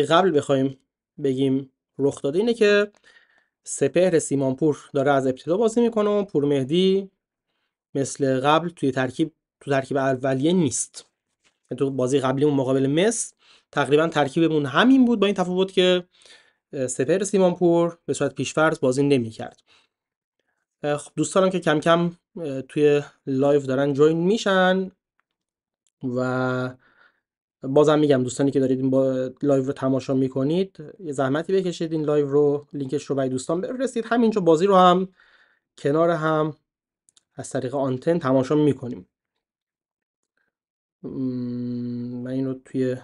قبل بخوایم بگیم رخ داده اینه که سپهر سیمانپور داره از ابتدا بازی میکنه و پورمهدی مثل قبل تو ترکیب اولیه نیست. تو بازی قبلیمون مقابل مصر تقریبا ترکیبمون همین بود، با این تفاوت که سپهر سیمانپور به صورت پیش‌فرض بازی نمی‌کرد. خب دوستانم که کم کم توی لایو دارن جوین میشن و بازم میگم دوستانی که دارید این با لایو رو تماشا میکنید یه زحمتی بکشید این لایو رو لینکش رو برای دوستان بفرستید. همینجا بازی رو هم کنار هم از طریق آنتن تماشا میکنیم. من اینو توی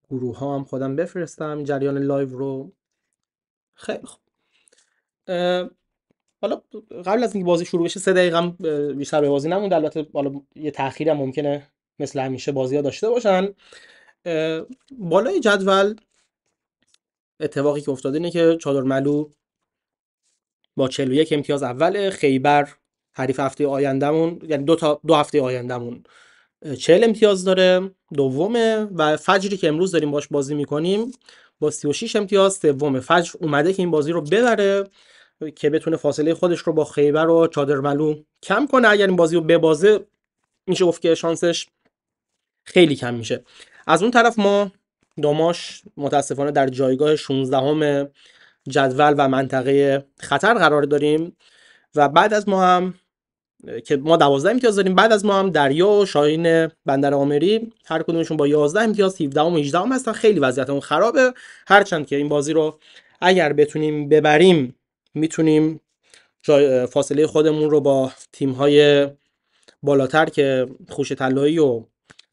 گروه ها هم خودم بفرستم جریان لایو رو. خیلی خوب. حالا قبل از اینکه بازی شروع بشه 3 دقیقه هم بیشتر به بازی نمونده. البته حالا یه تأخیری هم ممکنه مثل همیشه بازی‌ها داشته باشن. بالای جدول اتفاقی که افتاده اینه که چادرملو با 41 امتیاز اول، خیبر حریف هفته آیندهمون یعنی دو هفته آیندهمون 40 امتیاز داره دومه و فجری که امروز داریم باش بازی میکنیم با 36 امتیاز سومه. فجر اومده که این بازی رو ببره که بتونه فاصله خودش رو با خیبر و چادرملو کم کنه. اگر این بازی رو ببازه میشه گفت که شانسش خیلی کم میشه. از اون طرف ما داماش متاسفانه در جایگاه 16 جدول و منطقه خطر قرار داریم و بعد از ما هم که ما 12 امتیاز داریم، بعد از ما هم دریا و شاهین بندرآمری هر کدومشون با 11 امتیاز 17 و 18 هم هستن. خیلی وضعیتمون خرابه، هرچند که این بازی رو اگر بتونیم ببریم میتونیم فاصله خودمون رو با تیم‌های بالاتر که خوش طلایی و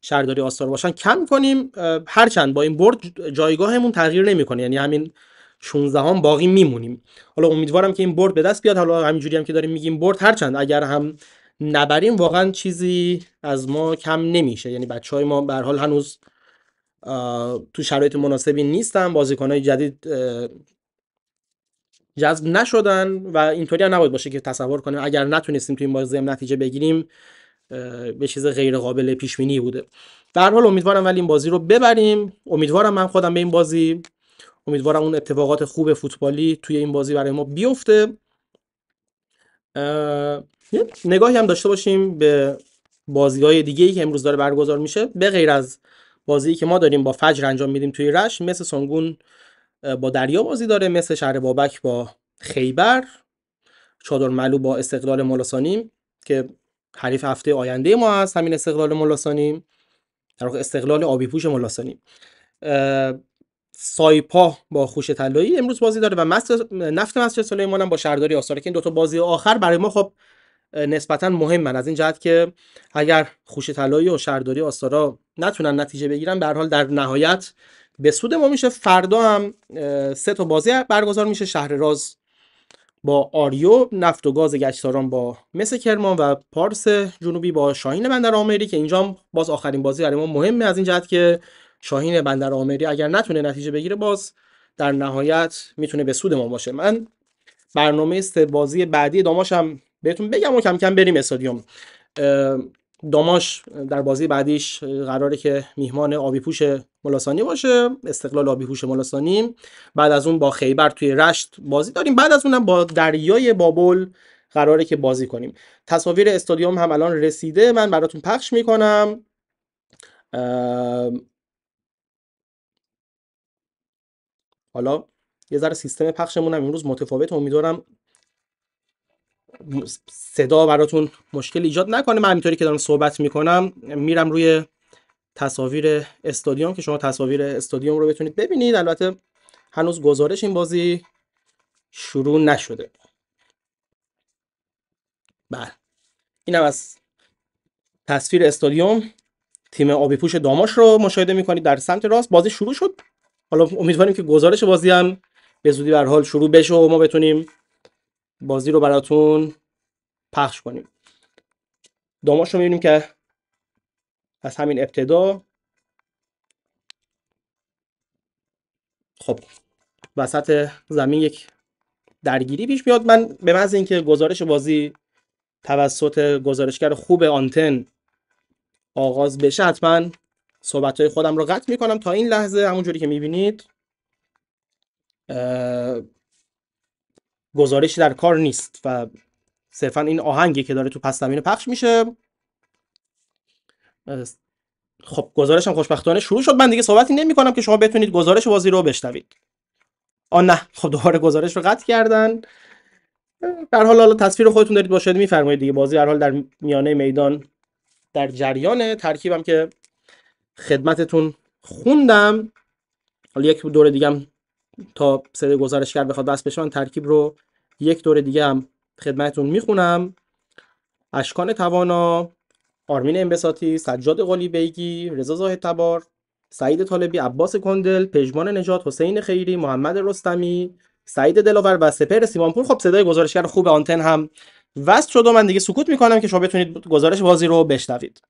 شهرداری آستار باشن کم کنیم. هرچند با این برد جایگاهمون تغییر نمیکنه، یعنی همین 16 هم باقی میمونیم. حالا امیدوارم که این برد به دست بیاد. حالا همینجوری هم که داریم میگیم برد، هرچند اگر هم نبریم واقعا چیزی از ما کم نمیشه. یعنی بچهای ما به هر حال هنوز تو شرایط مناسبی نیستن، بازیکنای جدید جذب نشدن و اینطوری هم نباید باشه که تصور کنیم اگر نتونستیم تو این بازی هم نتیجه بگیریم به چیز غیر قابل پیش بینی بوده. به هر حال امیدوارم ولی این بازی رو ببریم. امیدوارم من خودم به این بازی، امیدوارم اون اتفاقات خوب فوتبالی توی این بازی برای ما بیفته. نگاهی هم داشته باشیم به بازی‌های دیگه‌ای که امروز داره برگزار میشه. به غیر از بازی که ما داریم با فجر انجام میدیم توی رشت، مثل سانگون با دریا بازی داره، مثل شهر بابک با خیبر، چادرملو با استقلال ملاسانی که حریف هفته آینده ما هست. همین استقلال ملاسانی، در واقع استقلال آبی پوش ملاسانی. سایپا با خوش طلایی امروز بازی داره و نفت مسجد سلیمان هم با شهرداری آستار که این دوتا بازی آخر برای ما خب نسبتا مهمن، از این جهت که اگر خوش طلایی و شهرداری آستارا نتونن نتیجه بگیرن به هر حال در نهایت به سود ما میشه. فردا هم 3 تا بازی برگزار میشه: شهر راز با آریو، نفت و گاز گچساران با مس کرمان و پارس جنوبی با شاهین بندرآمری که اینجا باز آخرین بازی برای ما مهمه، از این جهت که شاهین بندرآمری اگر نتونه نتیجه بگیره باز در نهایت میتونه به سود ما باشه. من برنامه 3 بازی بعدی داماشم بهتون بگم و کم کم بریم استادیوم. داماش در بازی بعدیش قراره که میهمان آبی پوش ملاسانی باشه، استقلال آبی پوش ملاسانی. بعد از اون با خیبر توی رشت بازی داریم، بعد از اونم با دریای بابل قراره که بازی کنیم. تصاویر استادیوم هم الان رسیده، من براتون پخش میکنم. حالا یه ذره سیستم پخشمون هم امروز متفاوت، امیدوارم صدا براتون مشکل ایجاد نکنه. من همینطوری که دارم صحبت میکنم میرم روی تصاویر استادیوم که شما تصاویر استادیوم رو بتونید ببینید. البته هنوز گزارش این بازی شروع نشده. بله، اینم از تصویر استادیوم. تیم آبی پوش داماش رو مشاهده میکنید در سمت راست. بازی شروع شد. حالا امیدواریم که گزارش بازی هم به زودی به هر حال شروع بشه و ما بتونیم بازی رو براتون پخش کنیم. داماش رو میبینیم که از همین ابتدا خب وسط زمین یک درگیری پیش میاد. من به محض اینکه گزارش بازی توسط گزارشگر خوب آنتن آغاز بشه حتما صحبت‌های خودم رو قطع میکنم تا این لحظه. همونجوری که میبینید گزارشی در کار نیست و صرفا این آهنگی که داره تو پس زمینه پخش میشه. خب گزارش هم خوشبختانه شروع شد. من دیگه صحبتی نمی‌کنم که شما بتونید گزارش بازی رو بشنوید. نه، خب دوباره گزارش رو قطع کردن. در حال تصویر خودتون دارید باشه میفرمایید دیگه. بازی در حال در میانه میدان در جریانه. ترکیبم که خدمتتون خوندم. حالا یک دور دیگه هم تا صدای گزارشگر بخواد بس بشه، من ترکیب رو یک دور دیگه هم خدمتتون میخونم. اشکان توانا، آرمین انبساطی، سجاد قلی بیگی، رضا زاهد تبار، سعید طالبی، عباس کندل، پژمان نژاد، حسین خیری، محمد رستمی، سعید دلاور و سپهر سیمانپور. خب صدای گزارشگر خوب آنتن هم وصل شد و من دیگه سکوت میکنم که شما بتونید گزارش بازی رو بشنوید.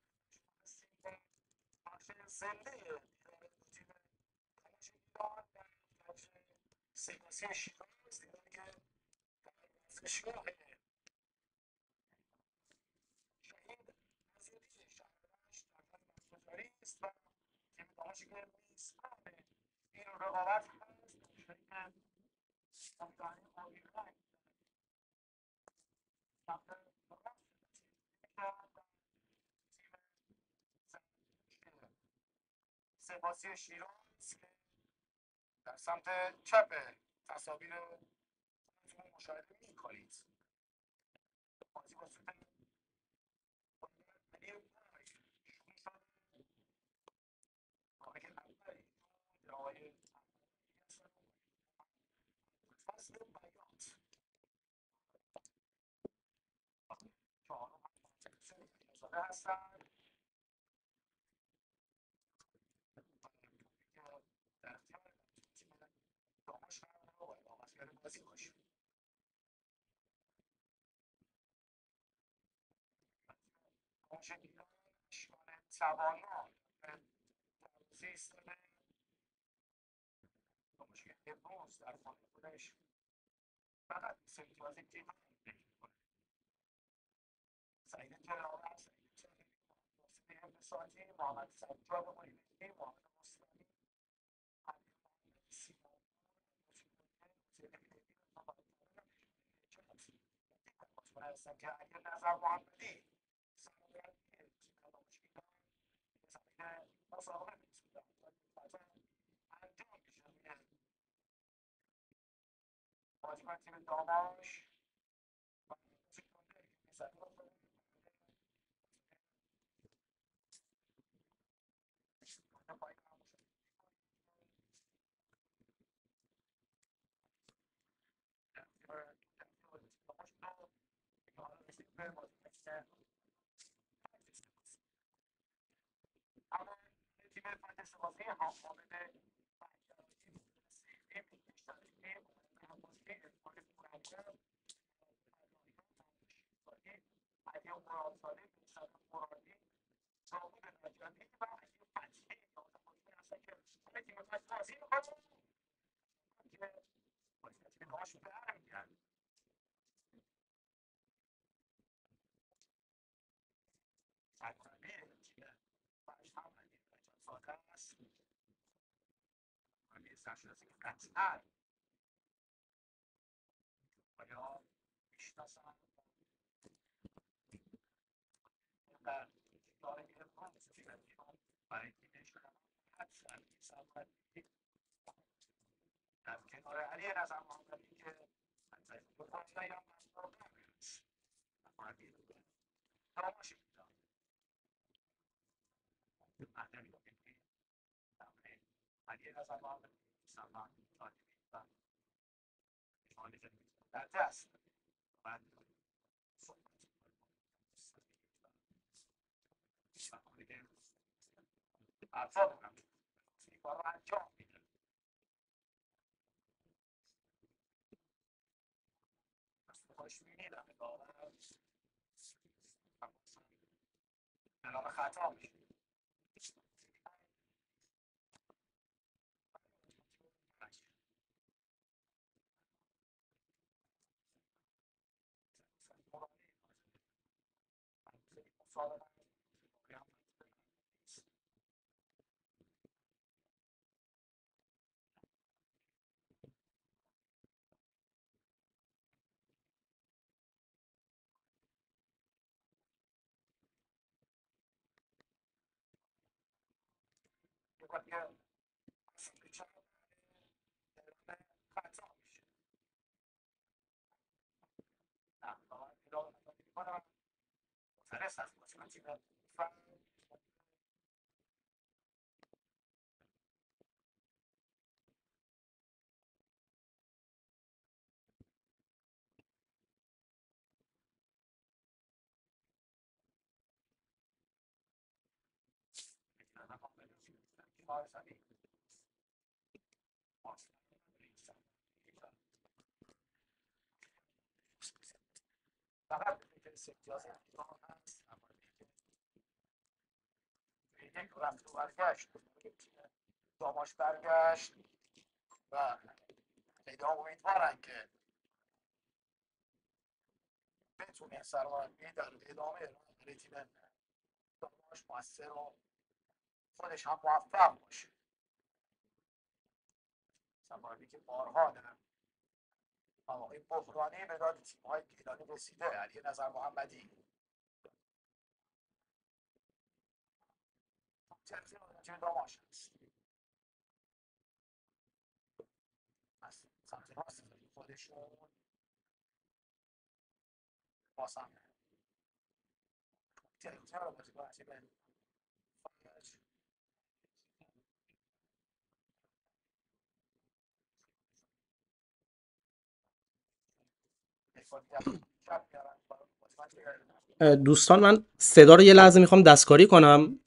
دوستان من صدا رو یه لحظه میخوام دستکاری کنم.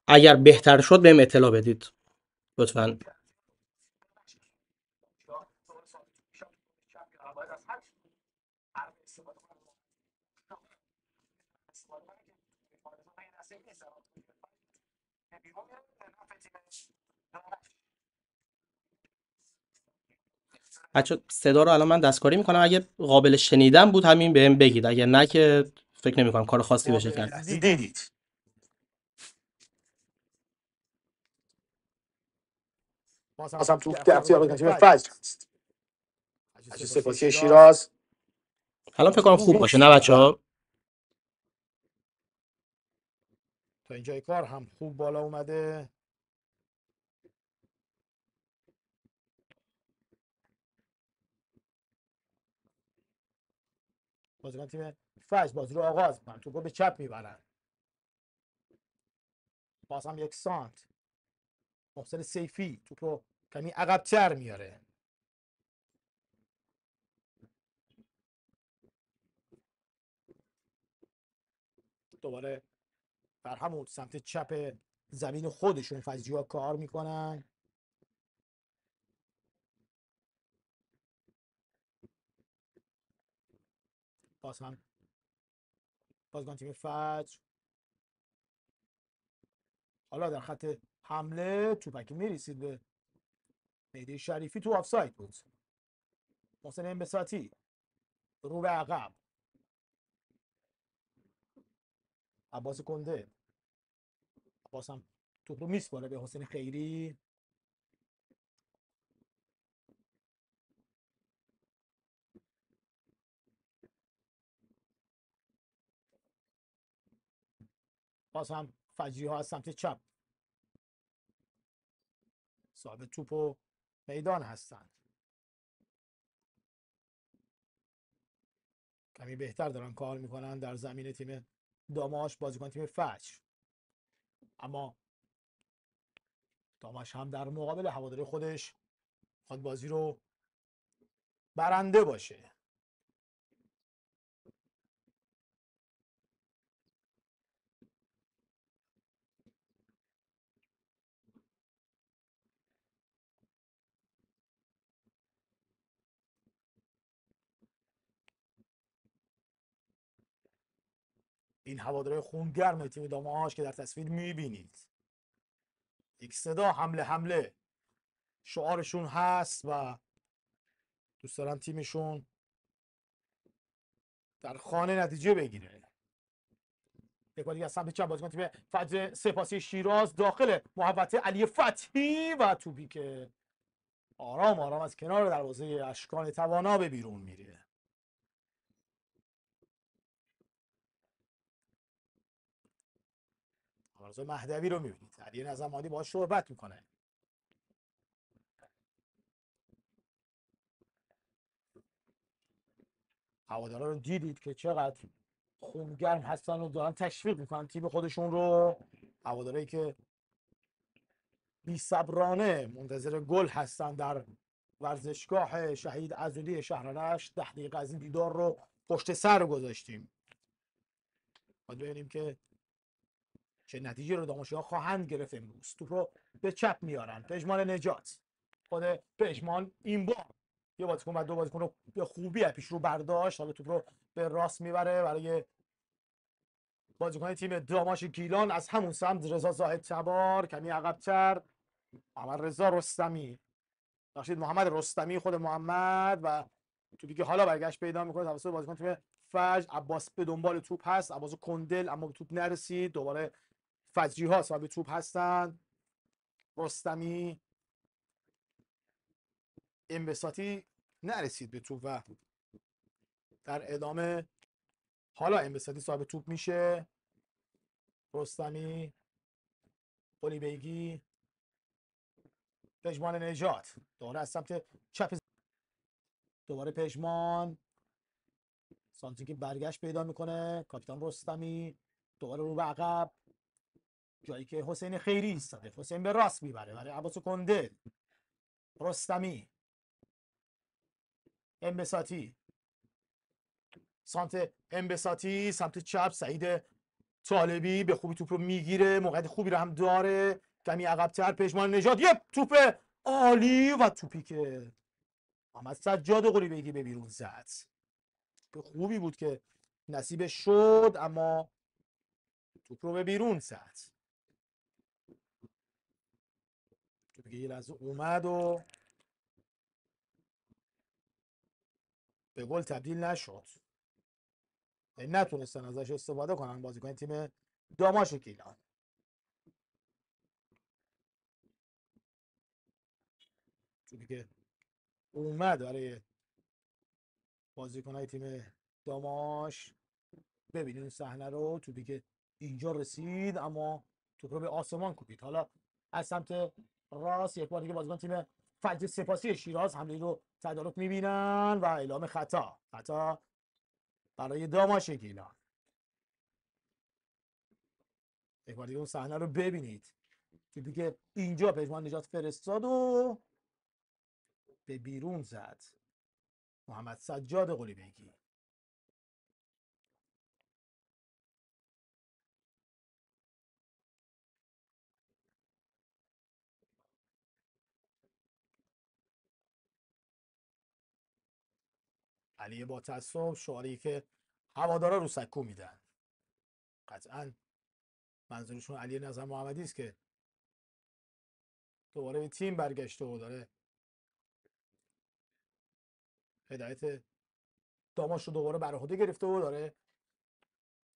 اگر بهتر شد بهم اطلاع بدید لطفاً. بچه صدا رو الان من دستکاری میکنم، اگه قابل شنیدن بود همین بهم بگید، اگر نه که فکر نمیکنم کار خاصی بشه کرد. دیدید بازم توپ در اختیار تیم فجر است. حجی سپاسی شیراز الان فکر کنم خوب باشه نه بچه‌ها؟ تا اینجای کار هم خوب بالا اومده. بازیکن تیم فجر بازی رو آغاز می‌کنن، توپ رو به چپ میبرن. باز هم یک سانت محسن سیفی توپ رو کمی عقب‌تر میاره. دوباره بر همون سمت چپ زمین خودشون فجری‌ها کار میکنن. باز هم بازیکن تیم فجر حالا در خط حمله توپکی میرسید به مهدی شریفی، تو آفساید بود. محسن انبساطی رو به عقب، عباس کنده، عباس هم توپ رو میسپاره به حسین خیری. باز هم فجری ها از سمت چپ صاحب توپ و میدان هستند. کمی بهتر دارن کار میکنن در زمین تیم داماش بازیکن تیم فجر، اما داماش هم در مقابل هواداری خودش خود بازی رو برنده باشه. این هواداری خونگرم تیم داماش که در تصویر میبینید، یک صدا حمله حمله شعارشون هست و دوست دارن تیمشون در خانه نتیجه بگیره. یک بار دیگه از سمت چپ بازیکن تیم فجر سپاسی شیراز داخل محوطه علی فتحی و توپی که آرام آرام از کنار دروازه اشکان توانا به بیرون میره. رضا مهدوی رو میبینید، علی نظرمادی باهاش صحبت میکنه. هوادارا رو دیدید که چقدر خونگرم هستن و دارن تشویق میکنن تیم خودشون رو. هوادارایی که بی‌صبرانه منتظر گل هستن در ورزشگاه شهید عضلی شهرنشت. 10 دقیقه از این دیدار رو پشت سر گذاشتیم. باید ببینیم که چه نتیجه رو داماشی‌ها خواهند گرفت امروز. توپ رو به چپ میارن، پژمان نجات. خود پژمان این بار یه بازیکن و دو بازیکن رو به خوبی پیش رو برداشت، حالا توپ رو به راست میبره برای بازیکن تیم داماش گیلان. از همون سمت رضا زاهد تبار کمی عقب‌تر، محمد رضا رستمی، بخشید محمد رستمی، خود محمد و توپی که حالا برگشت پیدا میکنه توسط بازیکن تیم فجر. عباس به دنبال توپ هست، عباس کندل، اما به توپ نرسید. دوباره فجری ها صاحب توپ هستند. رستمی، انبساطی نرسید به توپ و در ادامه حالا انبساطی صاحب توپ میشه. رستمی، قلی بیگی، پژمان نجات دوباره از سمت چپ، دوباره پژمان، سانتی که برگشت پیدا میکنه. کاپیتان رستمی دوباره رو به عقب، جایی که حسین خیری ایستاده. حسین به راست میبره برای عباس کنده. رستمی، انبساطی، سانت انبساطی سمت چپ. سعید طالبی به خوبی توپ رو میگیره، موقعیت خوبی رو هم داره. کمی عقب‌تر پژمان نژاد، یه توپ عالی و توپی که محمد سجاد قلی بیگی به بیرون زد. به خوبی بود که نصیبش شد، اما توپ رو به بیرون زد. توپی که یه لحظه اومد و به گل تبدیل نشد، نتونستن ازش استفاده کنن بازیکن تیم داماش گیلان. توپی که اومد برای بازیکن‌های تیم داماش. ببینید این صحنه رو، توپی که اینجا رسید اما توپ رو به آسمان کوبید. حالا از سمت راست یک بار دیگه بازیکن تیم فجر سپاسی شیراز حمله رو تدارک می‌بینن و اعلام خطا برای داماش گیلان. یک بار دیگه اون صحنه رو ببینید، توپی که اینجا پژمان نجات فرستاد و به بیرون زد محمد سجاد قلی بیگی. علی با تعصب شعاری که هوادارا رو سکو میدن. قطعا منظورشون علی نظر محمدی است که دوباره به تیم برگشته و داره هدایت داماش رو دوباره بر عهده گرفته و داره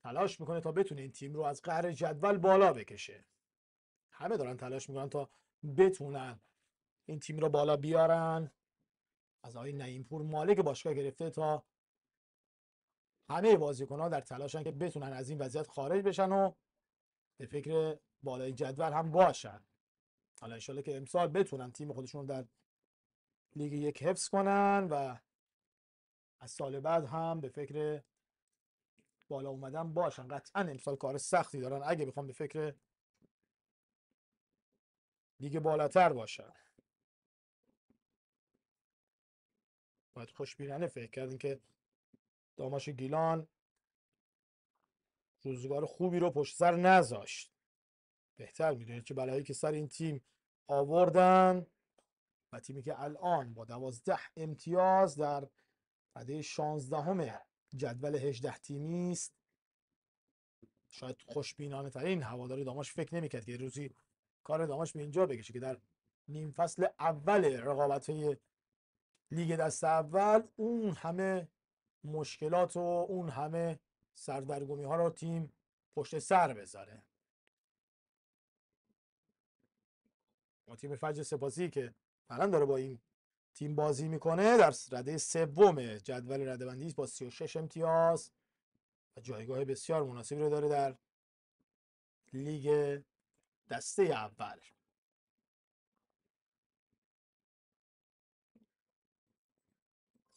تلاش میکنه تا بتونه این تیم رو از قهر جدول بالا بکشه. همه دارن تلاش میکنن تا بتونن این تیم رو بالا بیارن، از آقای نعیمپور مالک باشگاه گرفته تا همه بازیکن‌ها در تلاشن که بتونن از این وضعیت خارج بشن و به فکر بالای جدول هم باشن. حالا انشالله که امسال بتونن تیم خودشون رو در لیگ یک حفظ کنن و از سال بعد هم به فکر بالا اومدن باشن. قطعا امسال کار سختی دارن اگه بخوام به فکر لیگ بالاتر باشن. باید خوشبینانه فکر کردیم که داماش گیلان روزگار خوبی رو پشت سر نذاشت. بهتر میدونید چه بلایی که سر این تیم آوردن و تیمی که الان با 12 امتیاز در رده 16 جدول 18 تیمی است. شاید خوشبینانه ترین هواداری داماش فکر نمیکرد که روزی کار داماش به اینجا بکشه که در نیم فصل اول رقابت‌های لیگ دست اول اون همه مشکلات و اون همه سردرگمی ها رو تیم پشت سر بذاره. ما تیم فجر سپاسی که الان داره با این تیم بازی میکنه در رده سوم جدول رده‌بندی با 36 امتیاز و جایگاه بسیار مناسبی رو داره در لیگ دسته اول.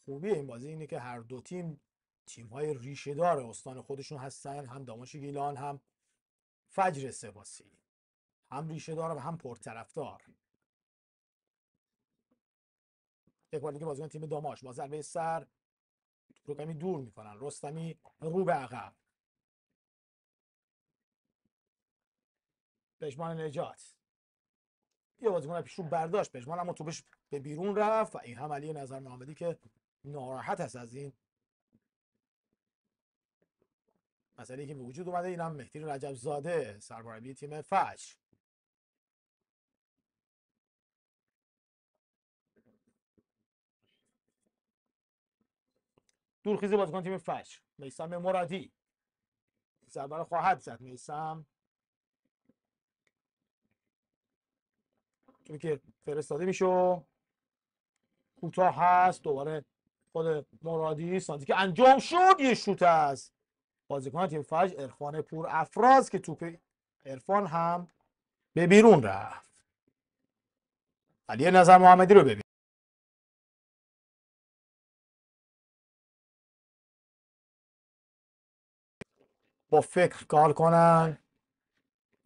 خوبی این بازی اینه که هر دو تیم‌های ریشه‌دار استان خودشون هستن، هم داماش گیلان هم فجر سپاسی، هم ریشه‌دار و هم پرطرفدار. یک بار دیگه بازیکن تیم داماش با ضربه سر رو کمی دور میکنن. رستمی رو به عقب. پژمان نجات یه بازیکن پیش رو برداشت، پژمان اما توپش به بیرون رفت و این هم علی نظر محمدی که ناراحت است از این مسئله که به وجود اومده. اینم مهدی رجب زاده سرمربی تیم فجر. دورخیزی بازیکن تیم فجر میثم مرادی ضربه رو خواهد زد. میثم چون که فرستاده میشه کوتاه هست. دوباره خود مرادی سانتی که انجام شد. یه شوت از بازیکن تیم فجر عرفان پور افراز که توپ عرفان هم به بیرون رفت. علی نظر محمدی رو ببین. با فکر کار کنن،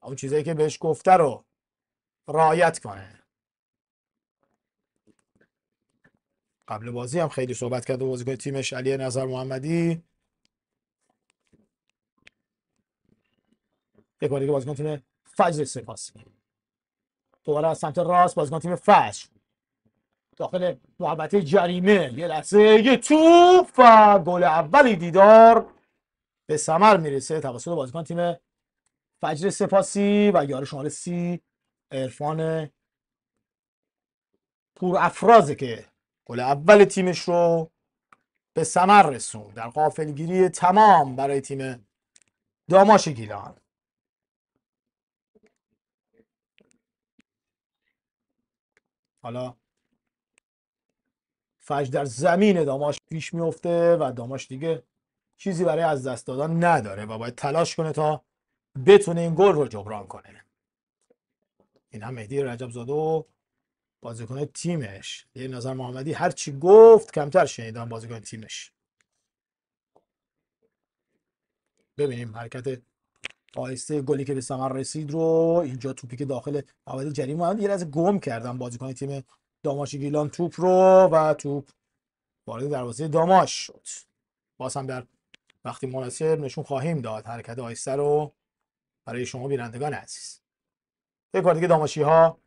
اون چیزایی که بهش گفته رو رعایت کنه. قبل بازی هم خیلی صحبت کرده بازیکن تیمش علی نظر محمدی. یک بار دیگه بازیکن تیم فجر سپاسی دوباره از سمت راست بازیکن تیم فجر داخل محوطه جریمه. یه لحظه یه توپ و گل اولی دیدار به ثمر میرسه توسط بازیکن تیم فجر سپاسی و یار شماره 30 عرفان پور افرازه که گل اول تیمش رو به ثمر رسون در غافلگیری تمام برای تیم داماش گیلان. حالا فجر در زمین داماش پیش میفته و داماش دیگه چیزی برای از دست دادن نداره و باید تلاش کنه تا بتونه این گل رو جبران کنه. این هم مهدی رجب زاده و بازیکن تیمش یه نظر محمدی هرچی گفت کمتر شنیدم بازیکن تیمش. ببینیم حرکت آهسته گلی که به ثمر رسید رو. اینجا توپی که داخل محوطه جریمه اومد یه لحظه گم کردن بازیکن تیم داماش گیلان توپ رو و توپ وارد دروازه داماش شد. باز هم در وقتی مناسب نشون خواهیم داد حرکت آهسته رو برای شما بینندگان عزیز. یک بار دیگه داماشی ها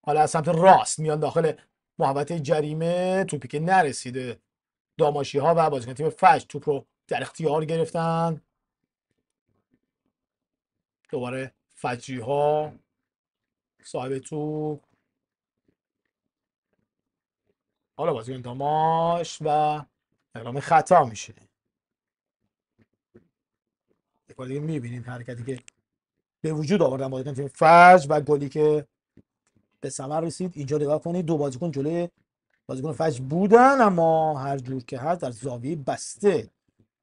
حالا از سمت راست میان داخل محوطه جریمه. توپی که نرسیده داماشی ها و بازیکن تیم فجر توپ رو در اختیار گرفتن. دوباره فجری ها صاحب توپ. حالا بازیکن داماش و اقدام خطا میشه. یک بار دیگه میبینیم حرکتی که به وجود آوردن بازیکن تیم فجر و گلی که به ثمر رسید. اینجا نگاه کنید دو بازیکن جلوی بازیکن فجر بودن اما هر جور که هست در زاویه بسته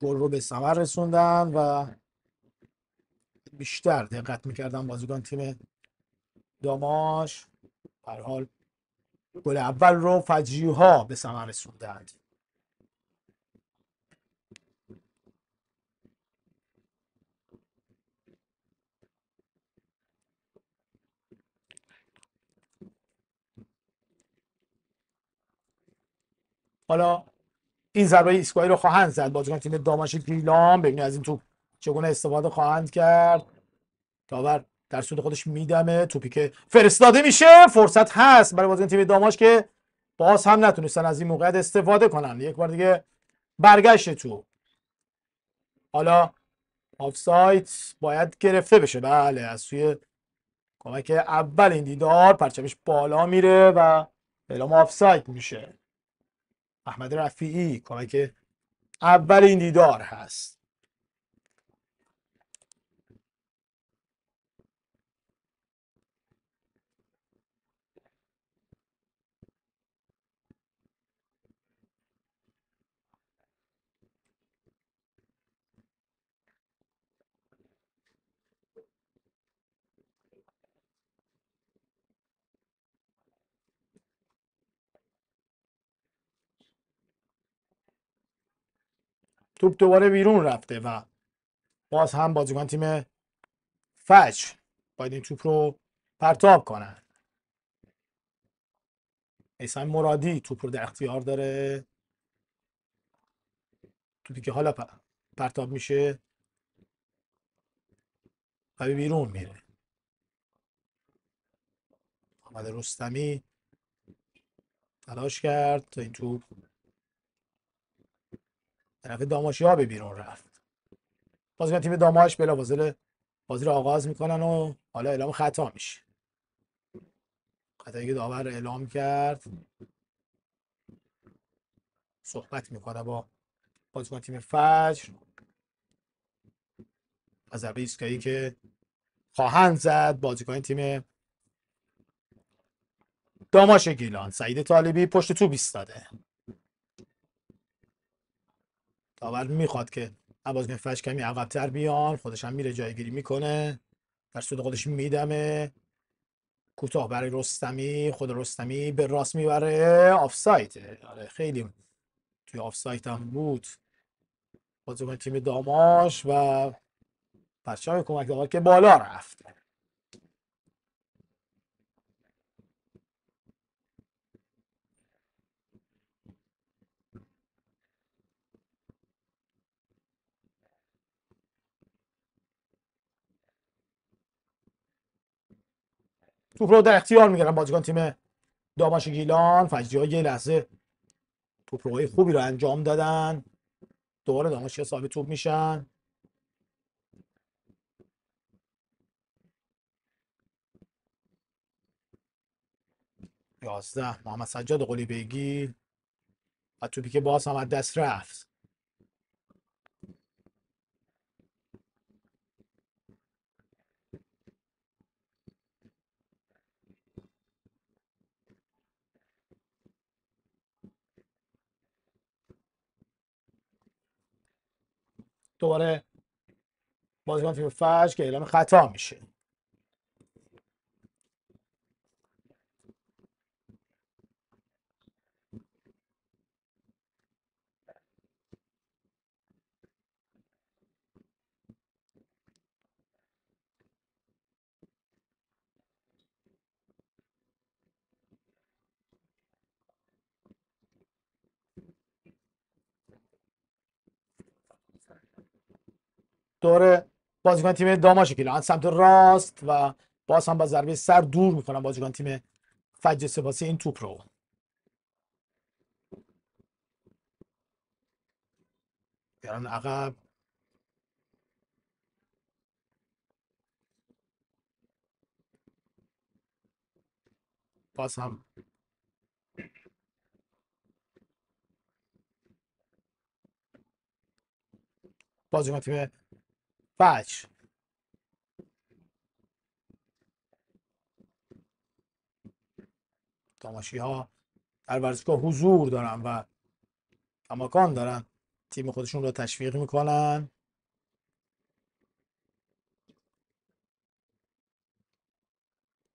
گل رو به ثمر رسوندن و بیشتر دقت میکردن بازیکن تیم داماش. به هر حال گل اول رو فجری ها به ثمر رسوندند. حالا این ضربه ایستگاهی رو خواهند زد بازیکن تیم داماش گیلان. ببینید از این توپ چگونه استفاده خواهند کرد. داور در سود خودش میدمه. توپی که فرستاده میشه. فرصت هست برای بازیکن تیم داماش که باز هم نتونستن از این موقعیت استفاده کنن. یک بار دیگه برگشت تو. حالا آفساید باید گرفته بشه. بله از سوی کمک اول این دیدار پرچمش بالا میره و اعلام آفساید میشه. احمد رفیعی کمک اول این دیدار هست. توپ دوباره بیرون رفته و باز هم بازیکن تیم فجر باید این توپ رو پرتاب کنن. میثم مرادی توپ رو در اختیار داره. توپی که حالا پرتاب میشه و به بیرون میره. محمد رستمی تلاش کرد تا این توپ طرف داماشی‌ها به بیرون رفت. بازیکن تیم داماش بلافاصله بازی رو آغاز میکنن و حالا اعلام خطا میشه. خطایی که داور اعلام کرد، صحبت میکنه با بازیکن تیم فجر از ضربه ایستگاهی که خواهند زد بازیکن تیم داماش گیلان. سعید طالبی پشت توپ ایستاده. داور میخواد که بازیکن فجر کمی عقب‌تر بیان، خودش هم میره جایگیری میکنه، در صورت خودش میدمه کوتاه برای رستمی. خود رستمی به راست میبره، آفساید. آره خیلی توی آفساید هم بود بازیکن تیم داماش و پرچم کمک داور که بالا رفت. توپ رو در اختیار میگیرن بازیکن تیم داماش گیلان. فجری‌ها یه لحظه توپ‌روهای خوبی رو انجام دادن. دوباره داماشی‌ها صاحب توپ میشن. یازده محمد سجاد قلی بیگی و توپی که باز هم از دست رفت. دوباره بازیکن تیم فجر که اعلام خطا میشه. دوره بازیکن تیم داماش گیلان سمت راست و باز هم با ضربه سر دور میکنن بازیکن تیم فجر سپاسی این توپ رو. بیارن عقب. باز هم بازیکن تیم فجر داماشی ها در ورزشگاه حضور دارن و کماکان دارن تیم خودشون رو تشویق میکنن.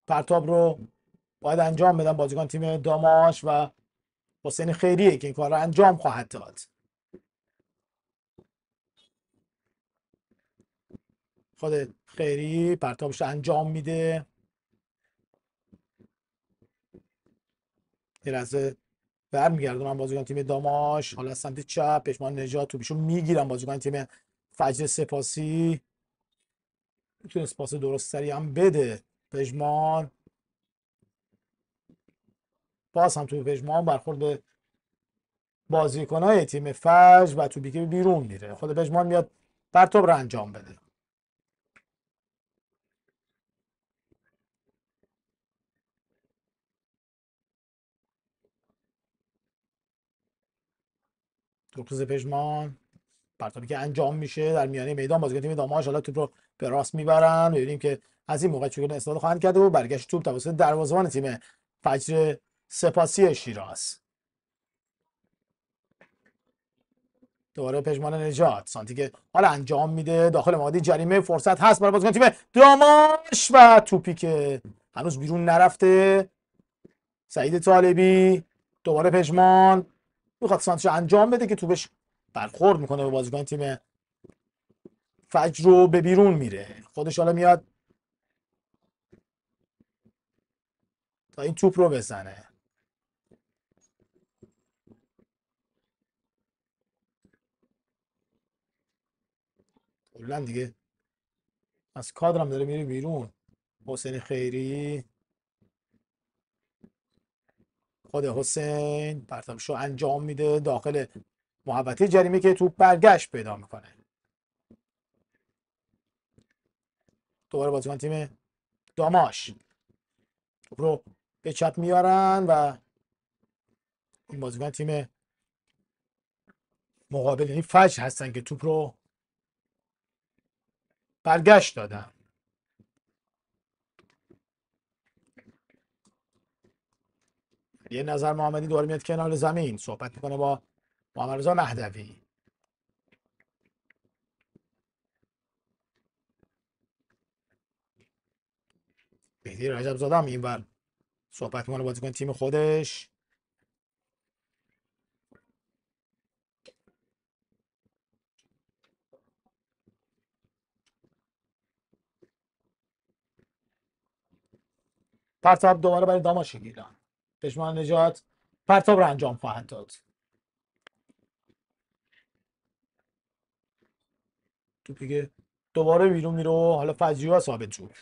پرتاب رو باید انجام بدن بازیکن تیم داماش و حسین خیریه که این کار رو انجام خواهد داد. خود خیری پرتابش رو انجام میده. یه لحظه برمیگردونم بازیکن تیم داماش حالا از سمت چپ. پشمان نجات توپیشو میگیرن بازیکن تیم فجر سپاسی. میتونست پاس درست سری هم بده پژمان. باز هم توی پژمان برخورد به بازیکن‌های تیم فجر و توپی که بیرون میره. خود پژمان میاد پرتاب رو انجام بده. توپ پژمان پرتابی که انجام میشه در میانه میدان. بازیکن تیم داماش حالا توپ رو به راست میبرن. ببینیم که از این موقع چگونه استفاده خواهند کرد و برگشت توپ توسط دروازه‌بان تیم فجر سپاسی شیراز. دوباره پژمان نجات سانتی که حالا انجام میده داخل محدوده جریمه. فرصت هست برای بازیکن تیم داماش و توپی که هنوز بیرون نرفته. سعید طالبی دوباره پژمان میخواد سانتش انجام بده که توپش برخورد میکنه به بازیکن تیم فجر رو به بیرون میره. خودش حالا میاد تا این توپ رو بزنه. کلا دیگه از کادرم داره میره بیرون. حسین خیری، خود حسین پرتابشو انجام میده داخل محوطه جریمه که توپ برگشت پیدا میکنه. دوباره بازیکن تیم داماش توپ رو به چپ میارن و این بازیکن تیم مقابل یعنی فجر هستن که توپ رو برگشت دادن. یه نظر محمدی دوباره میاد کنار زمین صحبت میکنه با محمد رضا مهدوی. مهدی رجب زاده هم اینور صحبت میکنه بازیکن تیم خودش. پرتاب دوباره برای داماش گیلان. پشمان نجات پرتاب رو انجام خواهد داد. توپی که دوباره بیرون میره و حالا فجری ها ثابت توپ.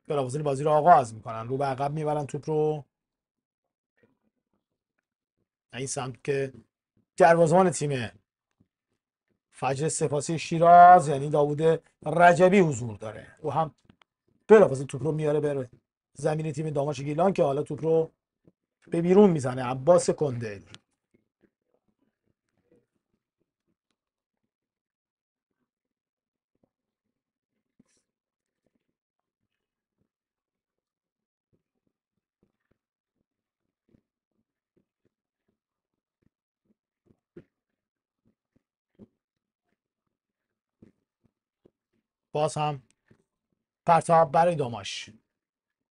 بلافاصله بازی رو آغاز میکنن، رو به عقب میبرن توپ رو. این سمت که دروازه‌بان تیم فجر سپاسی شیراز یعنی داوود رجبی حضور داره. او هم بلافاصله توپ رو میاره بره زمین تیم داماش گیلان که حالا توپ رو به بیرون میزنه. عباس کندل. باز هم پرتاب برای داماش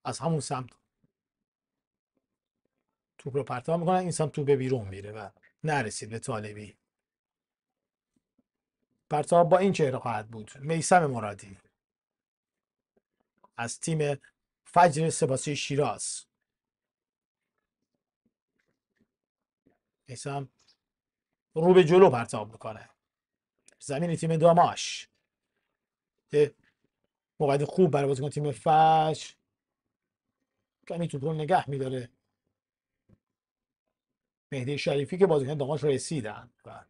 از همون سمت توپ رو پرتاب میکنن. این سمت توپ به بیرون میره و نرسید به طالبی. پرتاب با این چهره خواهد بود. میثم مرادی از تیم فجر سپاسی شیراز. میثم رو به جلو پرتاب میکنه زمین تیم داماش. موقعیت خوب برای بازیکن تیم فجر. کمی توپ رو نگه میداره مهدی شریفی که بازیکن داماش رسیدن و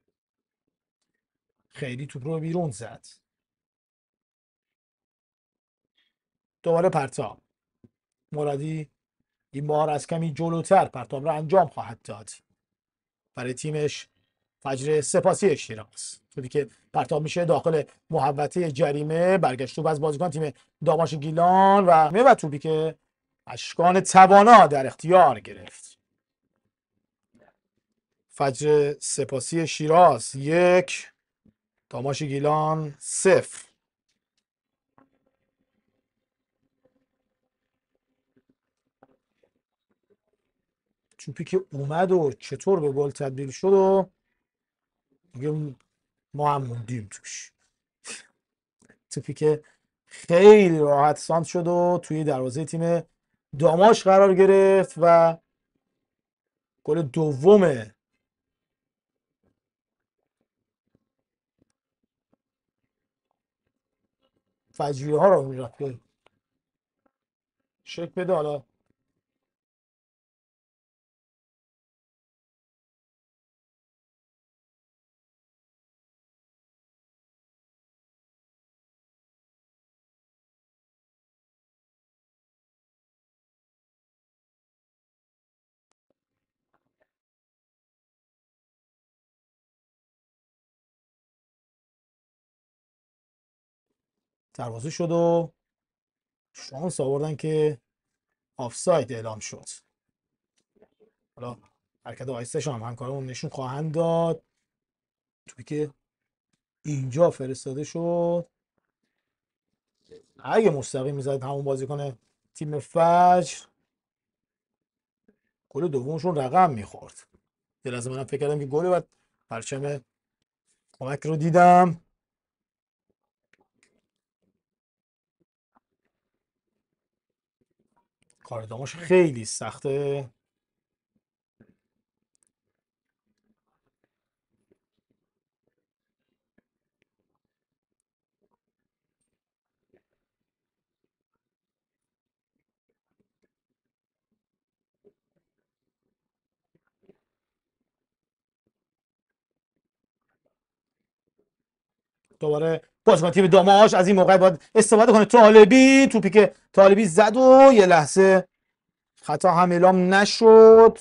خیلی توپ رو بیرون زد. دوباره پرتاب مرادی این بار از کمی جلوتر پرتاب را انجام خواهد داد برای تیمش فجر سپاسی شیراز. توپی که پرتاب میشه داخل محوطه جریمه، برگشت توپ از بازیکن تیم داماش گیلان و توپی که اشکان توانا در اختیار گرفت. فجر سپاسی شیراز 1 داماش گیلان 0. توپی که اومد و چطور به گل تبدیل شد و دیگه ما هم موندیم توش. توپی که خیلی راحت سانت شد و توی دروازه تیم داماش قرار گرفت و گل دوم فجریه ها رو میرفت که شک بده. حالا دروازه شد و شانس آوردن که آفساید اعلام شد. حالا حرکت آیستش هم همکارمون نشون خواهند داد. توپی که اینجا فرستاده شد اگه مستقیم میزد همون بازیکن تیم فجر گل دومشون رقم میخورد. یه لحظه منم فکر کردم که گل، بعد پرچم کمک رو دیدم. کار داماش خیلی سخته. دوباره بازیکن تیم داماش از این موقع باید استفاده کنه. طالبی توپی که طالبی زد و یه لحظه خطا هم اعلام نشد.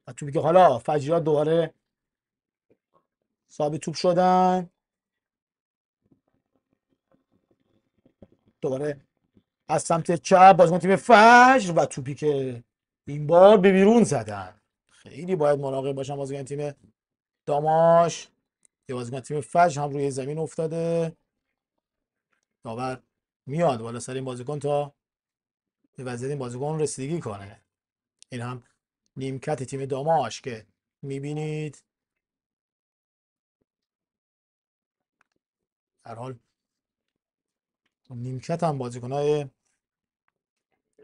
و توپی که حالا فجیرات دوباره صاحب توپ شدن. دوباره از سمت چپ بازیکن تیم فجر و توپی که این بار به بیرون زدن. خیلی باید مراقب باشن بازیکن تیم داماش. یه بازیکن تیم فجر هم روی زمین افتاده. داور میاد بالا سر این بازیکن تا به وضعیت این بازیکن رسیدگی کنه. این هم نیمکت تیم داماش که میبینید. در حال نیمکت هم بازیکن‌های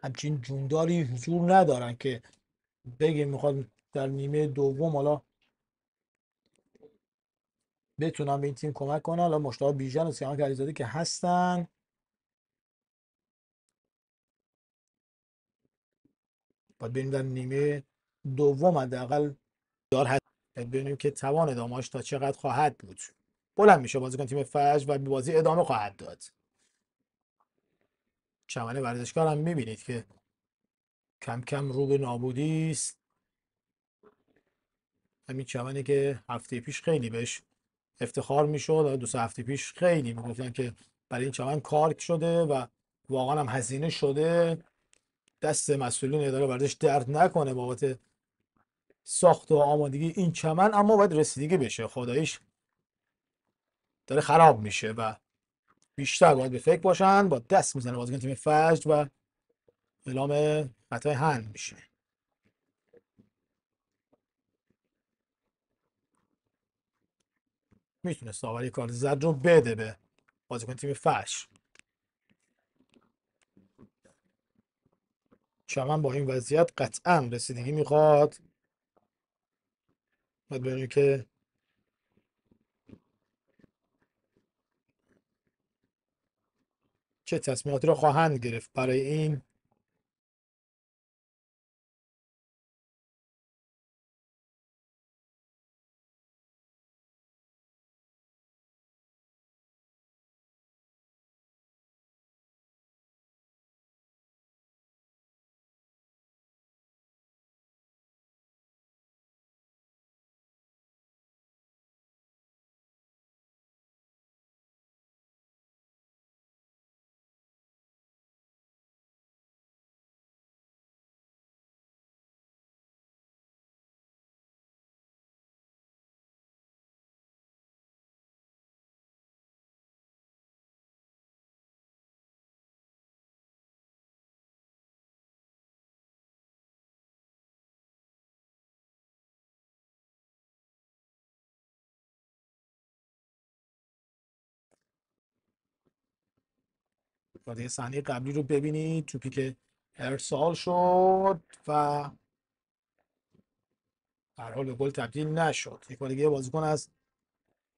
همچین جونداری حضور ندارن که بگیم میخواد در نیمه دوم حالا بتونن به این تیم کمک کنن. حالا مشتاق بیژن و سیامک علیزاده که هستن. باید ببینیم در نیمه دوم حداقل دار هست. ببینیم که توان داماش تا چقدر خواهد بود. بلند میشه بازیکن تیم فجر و به بازی ادامه خواهد داد. چمن ورزشکار هم میبینید که کم کم رو به نابودی است. همین چمنی که هفته پیش خیلی بهش افتخار میشد، دو سه هفته پیش خیلی میگفتن که برای این چمن کار شده و واقعا هم هزینه شده. دست مسئولین اداره ورزش درد نکنه بابت ساخت و آمادگی این چمن، اما باید رسیدگی بشه. خداییش داره خراب میشه و بیشتر باید به فکر باشن. با دست میزنه بازیکن تیم فجر و اعلام خطای هند میشه. میتونست داوری کارت زرد رو بده به بازیکن تیم فجر. چمن با این وضعیت قطعا رسیدگی میخواد. باید ببینیم که چه تصمیماتی رو خواهند گرفت برای این. باید صحنه قبلی رو ببینید. توپی که ارسال شد و در حال به گل تبدیل نشد. یک بار دیگه بازیکن از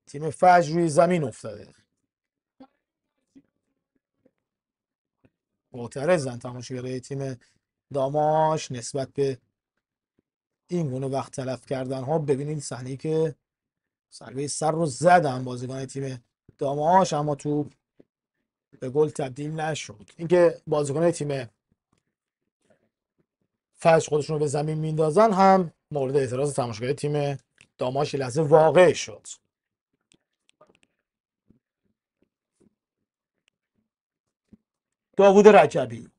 تیم فجر روی زمین افتاده. معترضن تماشاگرای تیم داماش نسبت به این گونه وقت تلف کردن ها. ببینید صحنه‌ای که ضربه سر رو زدن بازیکن تیم داماش اما تو به گل تبدیل نشد. اینکه بازیکن تیم فجر خودشون رو به زمین میندازن هم مورد اعتراض تماشاگرای تیم داماش لحظه واقع شد. داوود رجبی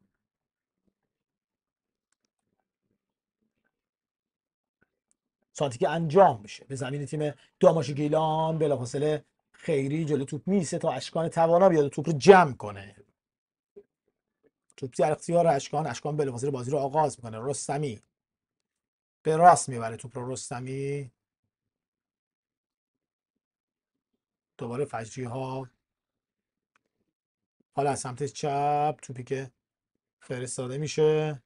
سانتی که انجام میشه به زمین تیم داماش گیلان. بلافاصله خیری جلو توپ میسه تا اشکان توانا بیاد توپ رو جمع کنه. توپ در اختیار اشکان بلافاصله بازی رو آغاز میکنه. رستمی به راست میبره توپ رو. رستمی دوباره فجری ها، حالا از سمت چپ توپی که فرستاده میشه.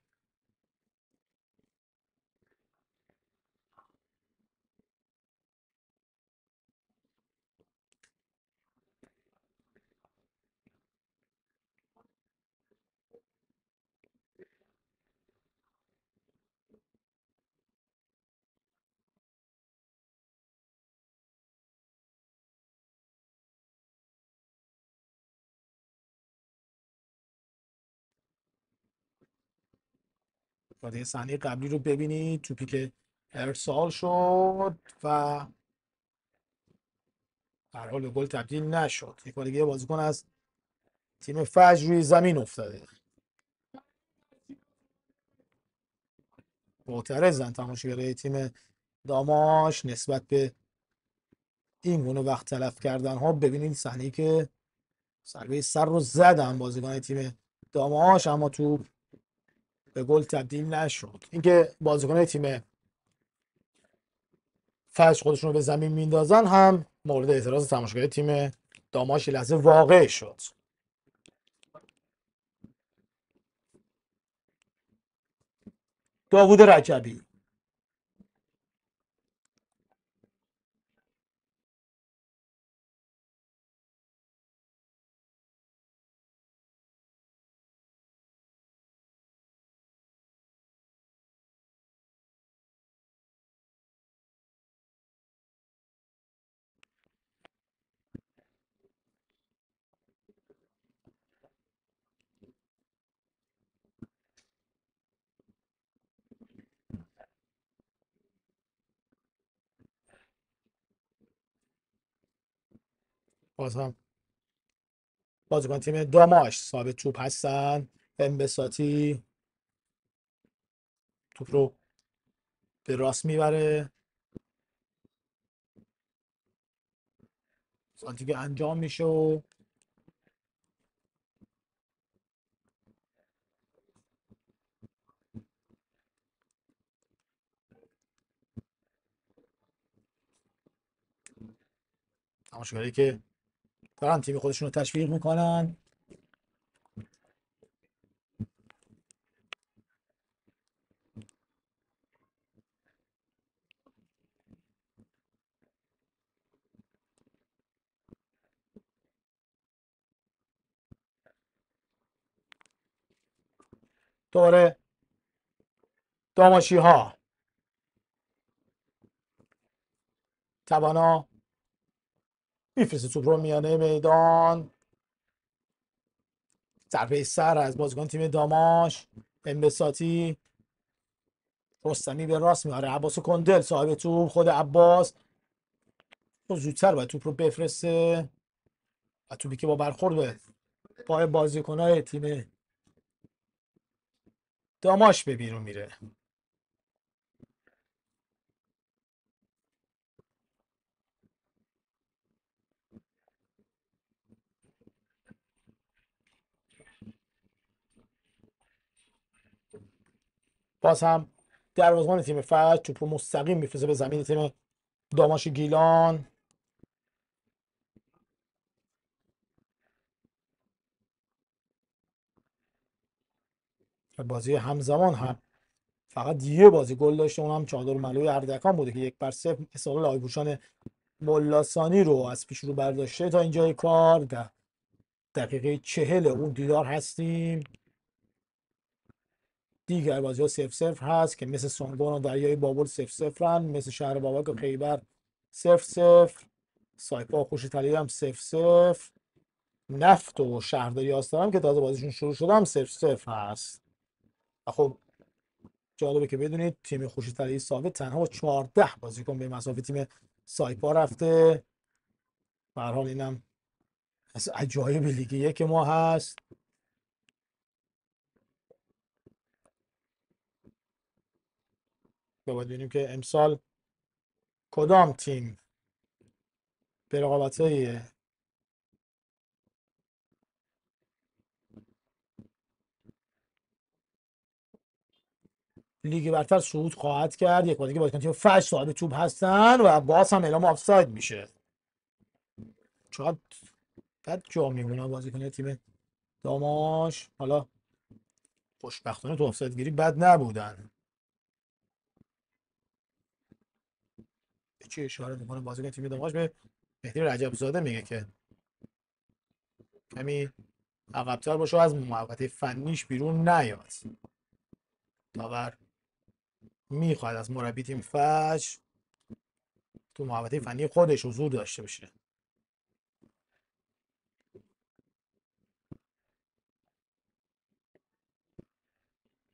بعد صحنه قبلی رو ببینید، توپی که ارسال شد و در حال به گل تبدیل نشد. یک بار دیگه بازیکن از تیم فجر روی زمین افتاده. معترضن تماشاگرای تیم داماش نسبت به این گونه وقت تلف کردن ها. ببینید صحنه‌ای که ضربه سر رو زدن بازیکن تیم داماش، اما تو به گل تبدیل نشد. اینکه بازیکن تیم فجر خودشون رو به زمین میندازن هم مورد اعتراض تماشاگرای تیم داماش لحظه واقع شد. داوود رجبی باز هم بازیکن تیم داماش صاحب توپ هستن. انبساطی توپ رو به راست میبره، سانتی که انجام میشه و تماشاگری که دارن تیم خودشون رو تشویق میکنن. دوباره داماشی ها توانا میفرسته توپ رو میانه میدان. ضربه سر از بازیکن تیم داماش. انبساطی، رستمی به راست میاره. عباس کندل صاحب توپ. خود عباس تو زودتر باید توپ رو بفرسته و توپی که با برخورد به پای بازیکن‌های تیم داماش به بیرون میره. باز هم دروازه‌بان تیم فجر توپ رو مستقیم میفرسته به زمین تیم داماش گیلان. بازی همزمان هم فقط یه بازی گل داشته، اونم چادر ملوی اردکان بوده که 1-0 استقلال آیبوشان ملاسانی رو از پیش رو برداشته. تا اینجای کار در دقیقه 40 اون دیدار هستیم. دیگر بازی ها 0-0 هست که مثل سونگون و دریای بابل 0-0 هن، مثل شهر بابک و خیبر 0-0، سایپا و خوشی هم 0-0، نفت و شهرداری آستان که تازه بازیشون شروع شده هم 0-0 هست. و خب جالبه که بدونید تیم خوشی طلایی ثابت تنها با 14 بازیکن به مسافت تیم سایپا رفته. به هر حال اینم از عجایب لیگ یک ما هست. باید ببینیم که امسال کدام تیم به لیگ برتر صعود خواهد کرد. یک بار دیگه بازیکن تیم فجر صاحب توپ هستن و باز هم اعلام آفساید میشه. چقدر بد جا میمونه بازیکن تیم داماش. حالا خوشبختانه تو آفساید گیری بد نبودن. به چی اشاره میکنه بازیکن تیم داماش؟ به مهدی رجب زاده میگه که کمی عقب‌تر باشه و از محوطه فنیش بیرون نیاد. داور میخواد از مربی تیم فجر تو محوطه فنی خودش حضور داشته باشه.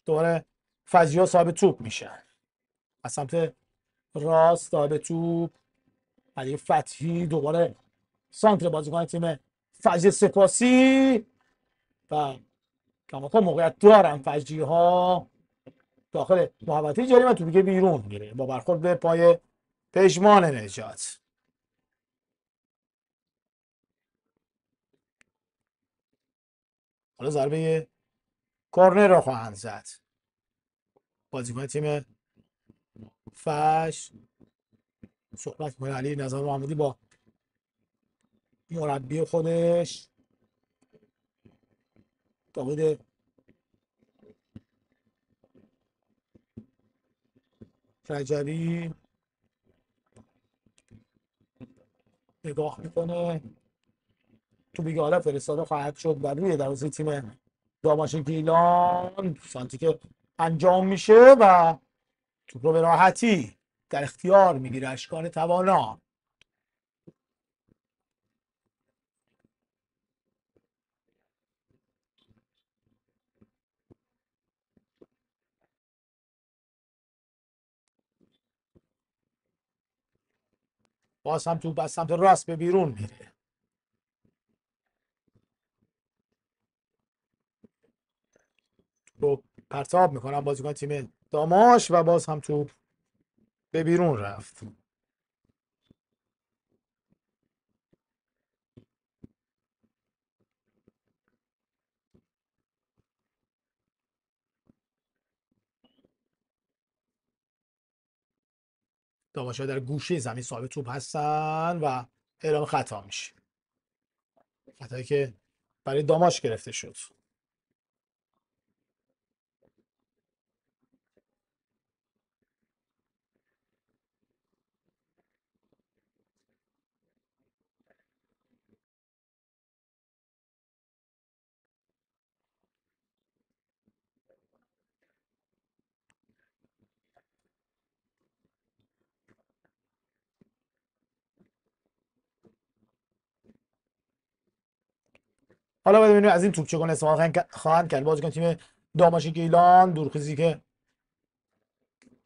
دوباره فجری‌ها صاحب توپ میشن. از سمت راست صاحب توپ علی فتحی، دوباره سانتر بازیکن تیم فجر سپاسی و کماکان موقعیت دارن فجری ها داخل محوطه جریمه. توپی که بیرون میره با برخورد به پای پژمان نجات. حالا ضربه کورنر را خواهند زد بازیکن تیم فجر. صحبت می‌کنه علی نظر محمدی با مربی خودش داوود رجبی. نگاه میکنه تو بیگه حالا فرستاده خواهد شد و روی دروازه تیم داماش گیلان سانتی که انجام میشه و توپ رو به راحتی در اختیار میگیره اشکان توانا. باز هم توپ از سمت راست به بیرون میره. رو پرتاب میکنن بازیکن تیم داماش و باز هم توپ به بیرون رفت. داماش در گوشه زمین صاحب توپ هستن و اعلام خطا میشه. خطایی که برای داماش گرفته شد. حالا باید ببینیم از این توپ چگونه استفاده خواهند کرد بازیکن تیم داماش گیلان. دورخیزی که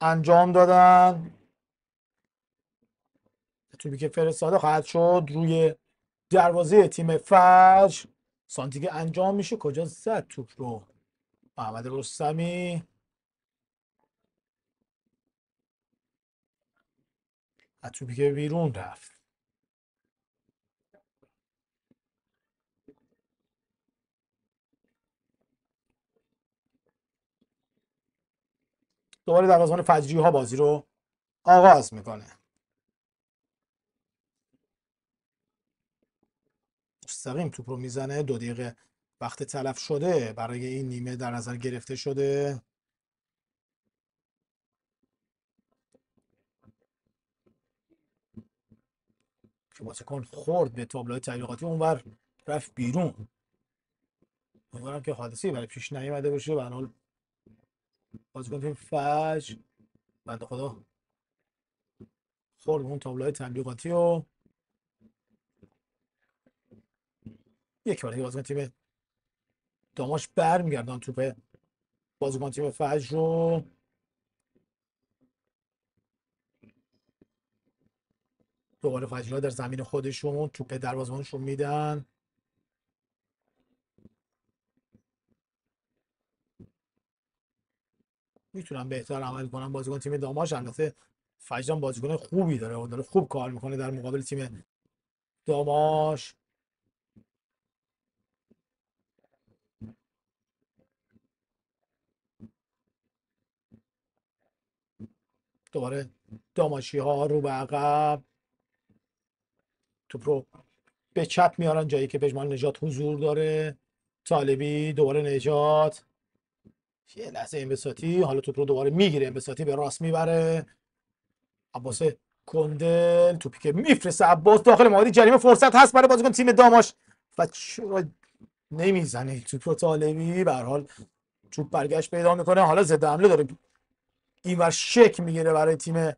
انجام دادن، توپی که فرستاده خواهد شد روی دروازه تیم فجر. سانتی که انجام میشه کجا زد توپ رو؟ محمد رستمی. توپی که بیرون رفت. دوباره دروازه‌بان فجری ها بازی رو آغاز میکنه. مستقیم توپ رو میزنه. 2 دقیقه وقت تلف شده برای این نیمه در نظر گرفته شده. که بازیکن خورد به تابلوهای تبلیغاتی اونور رفت بیرون. امیدوارم که حادثه‌ای برای پیش نیامده باشه. به هر حال بازیکن تیم فجر بنده خدا خورد اون تابلوهای تبلیغاتی و یک بار دیگه بازیکن تیم داماش برمیگردان توپ بازیکن تیم فجر رو. دوباره فجرها در زمین خودشون توپ دروازه‌بانشون میدن. میتونن بهتر عمل کنن بازیکن تیم داماش. البته فجر هم بازیکن خوبی داره و داره خوب کار میکنه در مقابل تیم داماش. دوباره داماشی ها رو به عقب، توپ رو به چپ میارن جایی که پژمان نجات حضور داره. طالبی دوباره نجات، یه لحظه انبساطی، حالا توپ رو دوباره میگیره، انبساطی به راست میبره، عباس کندل توپی که میفرسته عباس داخل محوطه جریمه، فرصت هست برای بازیکن تیم داماش و چرا نمیزنه توپ رو طالبی. به هر حال توپ برگشت پیدا میکنه، حالا ضد حمله داره اینور شک میگیره برای تیم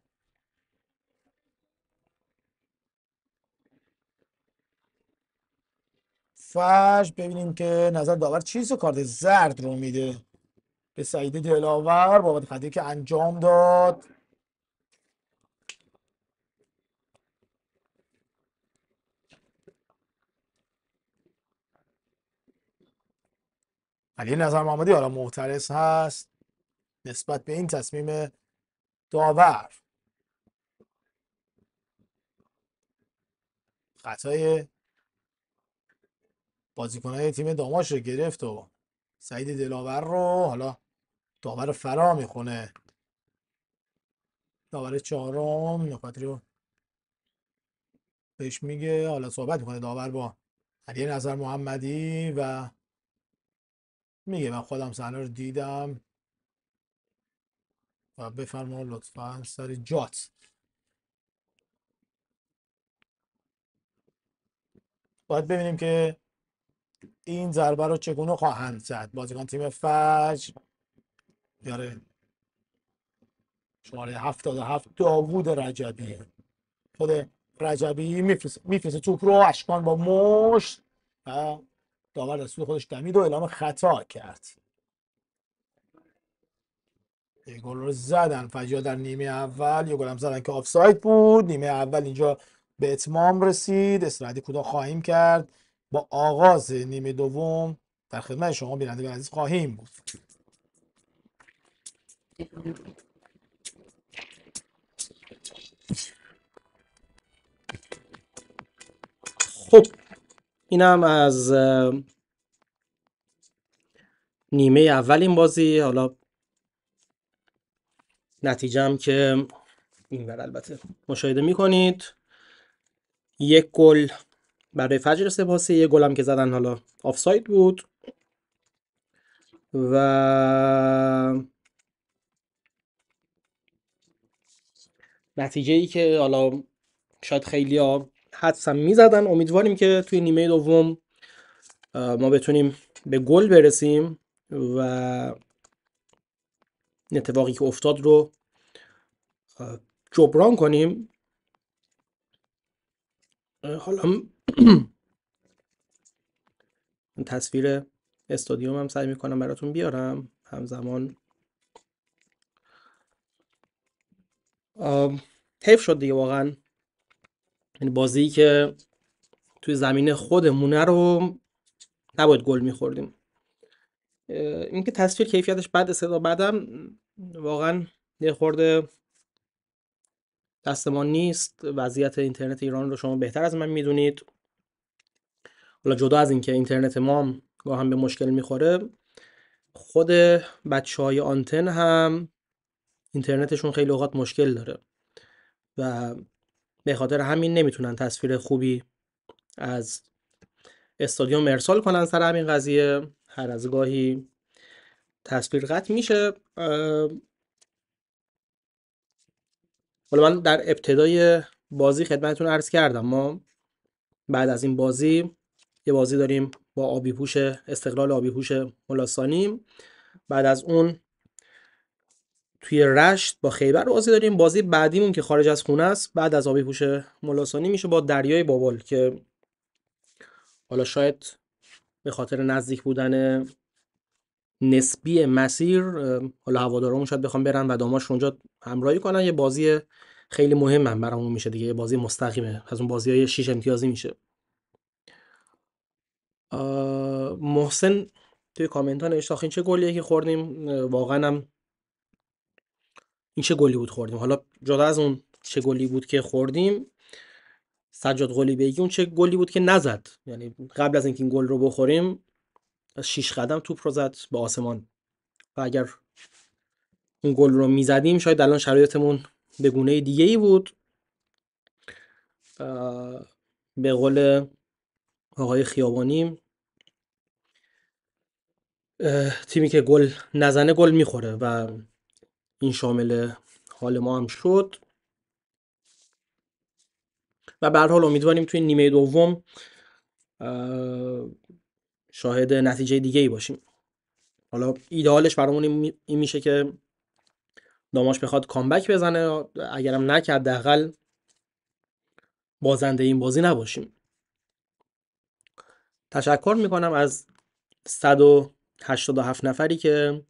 فجر. ببینیم که نظر داور چیز، کارت زرد رو میده به سعید دلاور بابت خطایی که انجام داد. علی نظر محمدی حالا معترض هست نسبت به این تصمیم داور. خطای بازیکنهای تیم داماش رو گرفت و سعید دلاور رو حالا داور فرا میخونه. داور چهارم نکاتی رو بهش میگه، حالا صحبت میکنه داور با علی نظر محمدی و میگه من خودم صحنه رو دیدم و بفرما لطفا سر جات. باید ببینیم که این ضربه رو چگونه خواهند زد. بازیکن تیم فجر یاره شماره 77 داوود رجبی، خود رجبی میفرسته توپ رو اشکان با مشت و داور دستور خودش دمید و اعلام خطا کرد. یه گل رو زدن فجر در نیمه اول، یه گل هم زدن که آفساید بود. نیمه اول اینجا به اتمام رسید، استراحتی کوتاه خواهیم کرد، با آغاز نیمه دوم در خدمت شما بینندگان عزیز خواهیم بود. خب اینم از نیمه اول این بازی. حالا نتیجه هم که اینور البته مشاهده میکنید، یک گل برای فجر سپاسی، یک گل هم که زدن حالا آفساید بود و نتیجه ای که حالا شاید خیلی ها حدس هم میزدن. امیدواریم که توی نیمه دوم ما بتونیم به گل برسیم و این اتفاقی که افتاد رو جبران کنیم. حالا تصویر استادیوم هم سعی میکنم براتون بیارم همزمان. حیف شد دیگه واقعا، یعنی بازی که توی زمین خودمونه رو نباید گل میخوردیم. اینکه تصویر کیفیتش بد، صدا بدم واقعا یه خورده دست ما نیست. وضعیت اینترنت ایران رو شما بهتر از من میدونید. حالا جدا از اینکه اینترنت ما هم گاهی به مشکل میخوره، خود بچهای آنتن هم اینترنتشون خیلی اوقات مشکل داره و به خاطر همین نمیتونن تصویر خوبی از استادیوم ارسال کنن. سر همین قضیه هر از گاهی تصویر قطع میشه. حالا من در ابتدای بازی خدمتتون عرض کردم ما بعد از این بازی یه بازی داریم با آبی‌هوش استقلال آبی‌هوش ملاسانی. بعد از اون توی رشت با خیبر بازی داریم. بازی بعدیمون که خارج از خونه است بعد از آبی‌هوش ملاسانی میشه با دریای بابل که حالا شاید به خاطر نزدیک بودن نسبی مسیر حالا هوادارمون شاید بخوام برن و داماش اونجا همراهی کنن. یه بازی خیلی مهم هم برامون میشه دیگه، یه بازی مستقیمه از اون بازی‌های 6 امتیازی میشه. محسن توی کامنت ها نوشته آخه این چه گلیه که خوردیم. واقعا هم این چه گلی بود خوردیم. حالا جدا از اون چه گلی بود که خوردیم، سجاد قلی بیگی اون چه گلی بود که نزد. یعنی قبل از اینکه این گل رو بخوریم از 6 قدم توپ رو زد به آسمان و اگر اون گل رو میزدیم شاید الان شرایطمون به گونه دیگه ای بود. به قول آقای خیابانی تیمی که گل نزنه گل میخوره و این شامل حال ما هم شد و به هر حال امیدواریم توی نیمه دوم شاهد نتیجه دیگه ای باشیم. حالا ایدئالش برامون این میشه که داماش بخواد کامبک بزنه، اگرم نکرد حداقل بازنده این بازی نباشیم. تشکر میکنم از 187 نفری که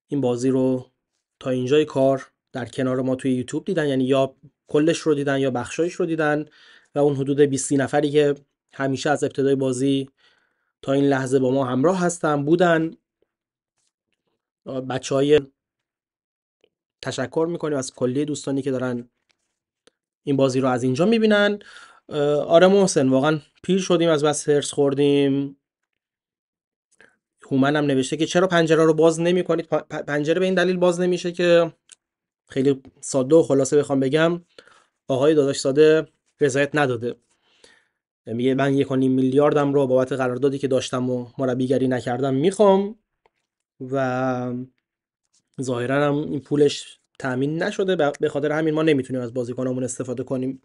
این بازی رو تا اینجای کار در کنار ما توی یوتیوب دیدن، یعنی یا کلش رو دیدن یا بخشایش رو دیدن، و اون حدود 20 نفری که همیشه از ابتدای بازی تا این لحظه با ما همراه هستن بودن. بچهای تشکر میکنیم از کلیه دوستانی که دارن این بازی رو از اینجا میبینن. آره محسن، واقعا پیر شدیم از بس هرس خوردیم. هومن هم نوشته که چرا پنجره رو باز نمی کنید. پنجره به این دلیل باز نمیشه که خیلی ساده و خلاصه بخوام بگم، آقای داداش ساده رضایت نداده. میگه من 1.5 میلیاردم رو بابت قراردادی که داشتم و مربیگری نکردم میخوام و ظاهرا هم این پولش تأمین نشده، به خاطر همین ما نمیتونیم از بازیکنامون استفاده کنیم.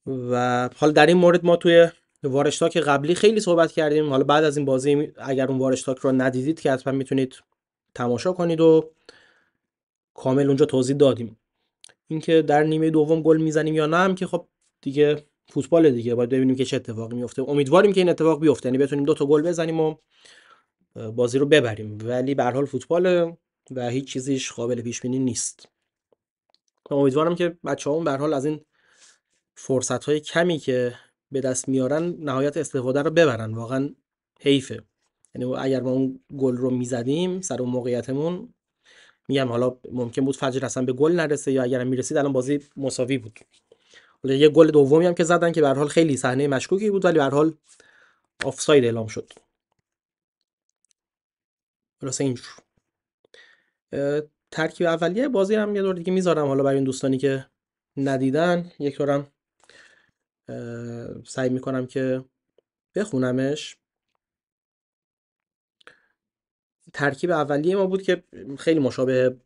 و حالا در این مورد ما توی وارشتاک قبلی خیلی صحبت کردیم. حالا بعد از این بازی اگر اون وارشتاک رو ندیدید که حتما میتونید تماشا کنید و کامل اونجا توضیح دادیم. اینکه در نیمه دوم گل میزنیم یا نه هم که خب دیگه فوتبال دیگه، باید ببینیم که چه اتفاقی میفته. امیدواریم که این اتفاق بیفته، یعنی بتونیم 2 تا گل بزنیم و بازی رو ببریم، ولی به هر حال فوتبال و هیچ چیزیش قابل پیش بینی نیست. امیدوارم که بچه‌هامون به هر حال از این فرصت‌های کمی که به دست میارن نهایت استفاده رو ببرن. واقعا حیفه، یعنی اگر ما اون گل رو میزدیم سر اون موقعیتمون، میگم حالا ممکن بود فجر اصلا به گل نرسه، یا اگرم میرسید الان بازی مساوی بود. حالا یه گل دومی هم که زدن که به هر حال خیلی صحنه مشکوکی بود، ولی به هر حال آفساید اعلام شد. خلاص اینجور. ترکیب اولیه بازی هم یه دور دیگه میذارم حالا برای این دوستانی که ندیدن، یک بارم سعی میکنم که بخونمش. ترکیب اولیه ما بود که خیلی مشابه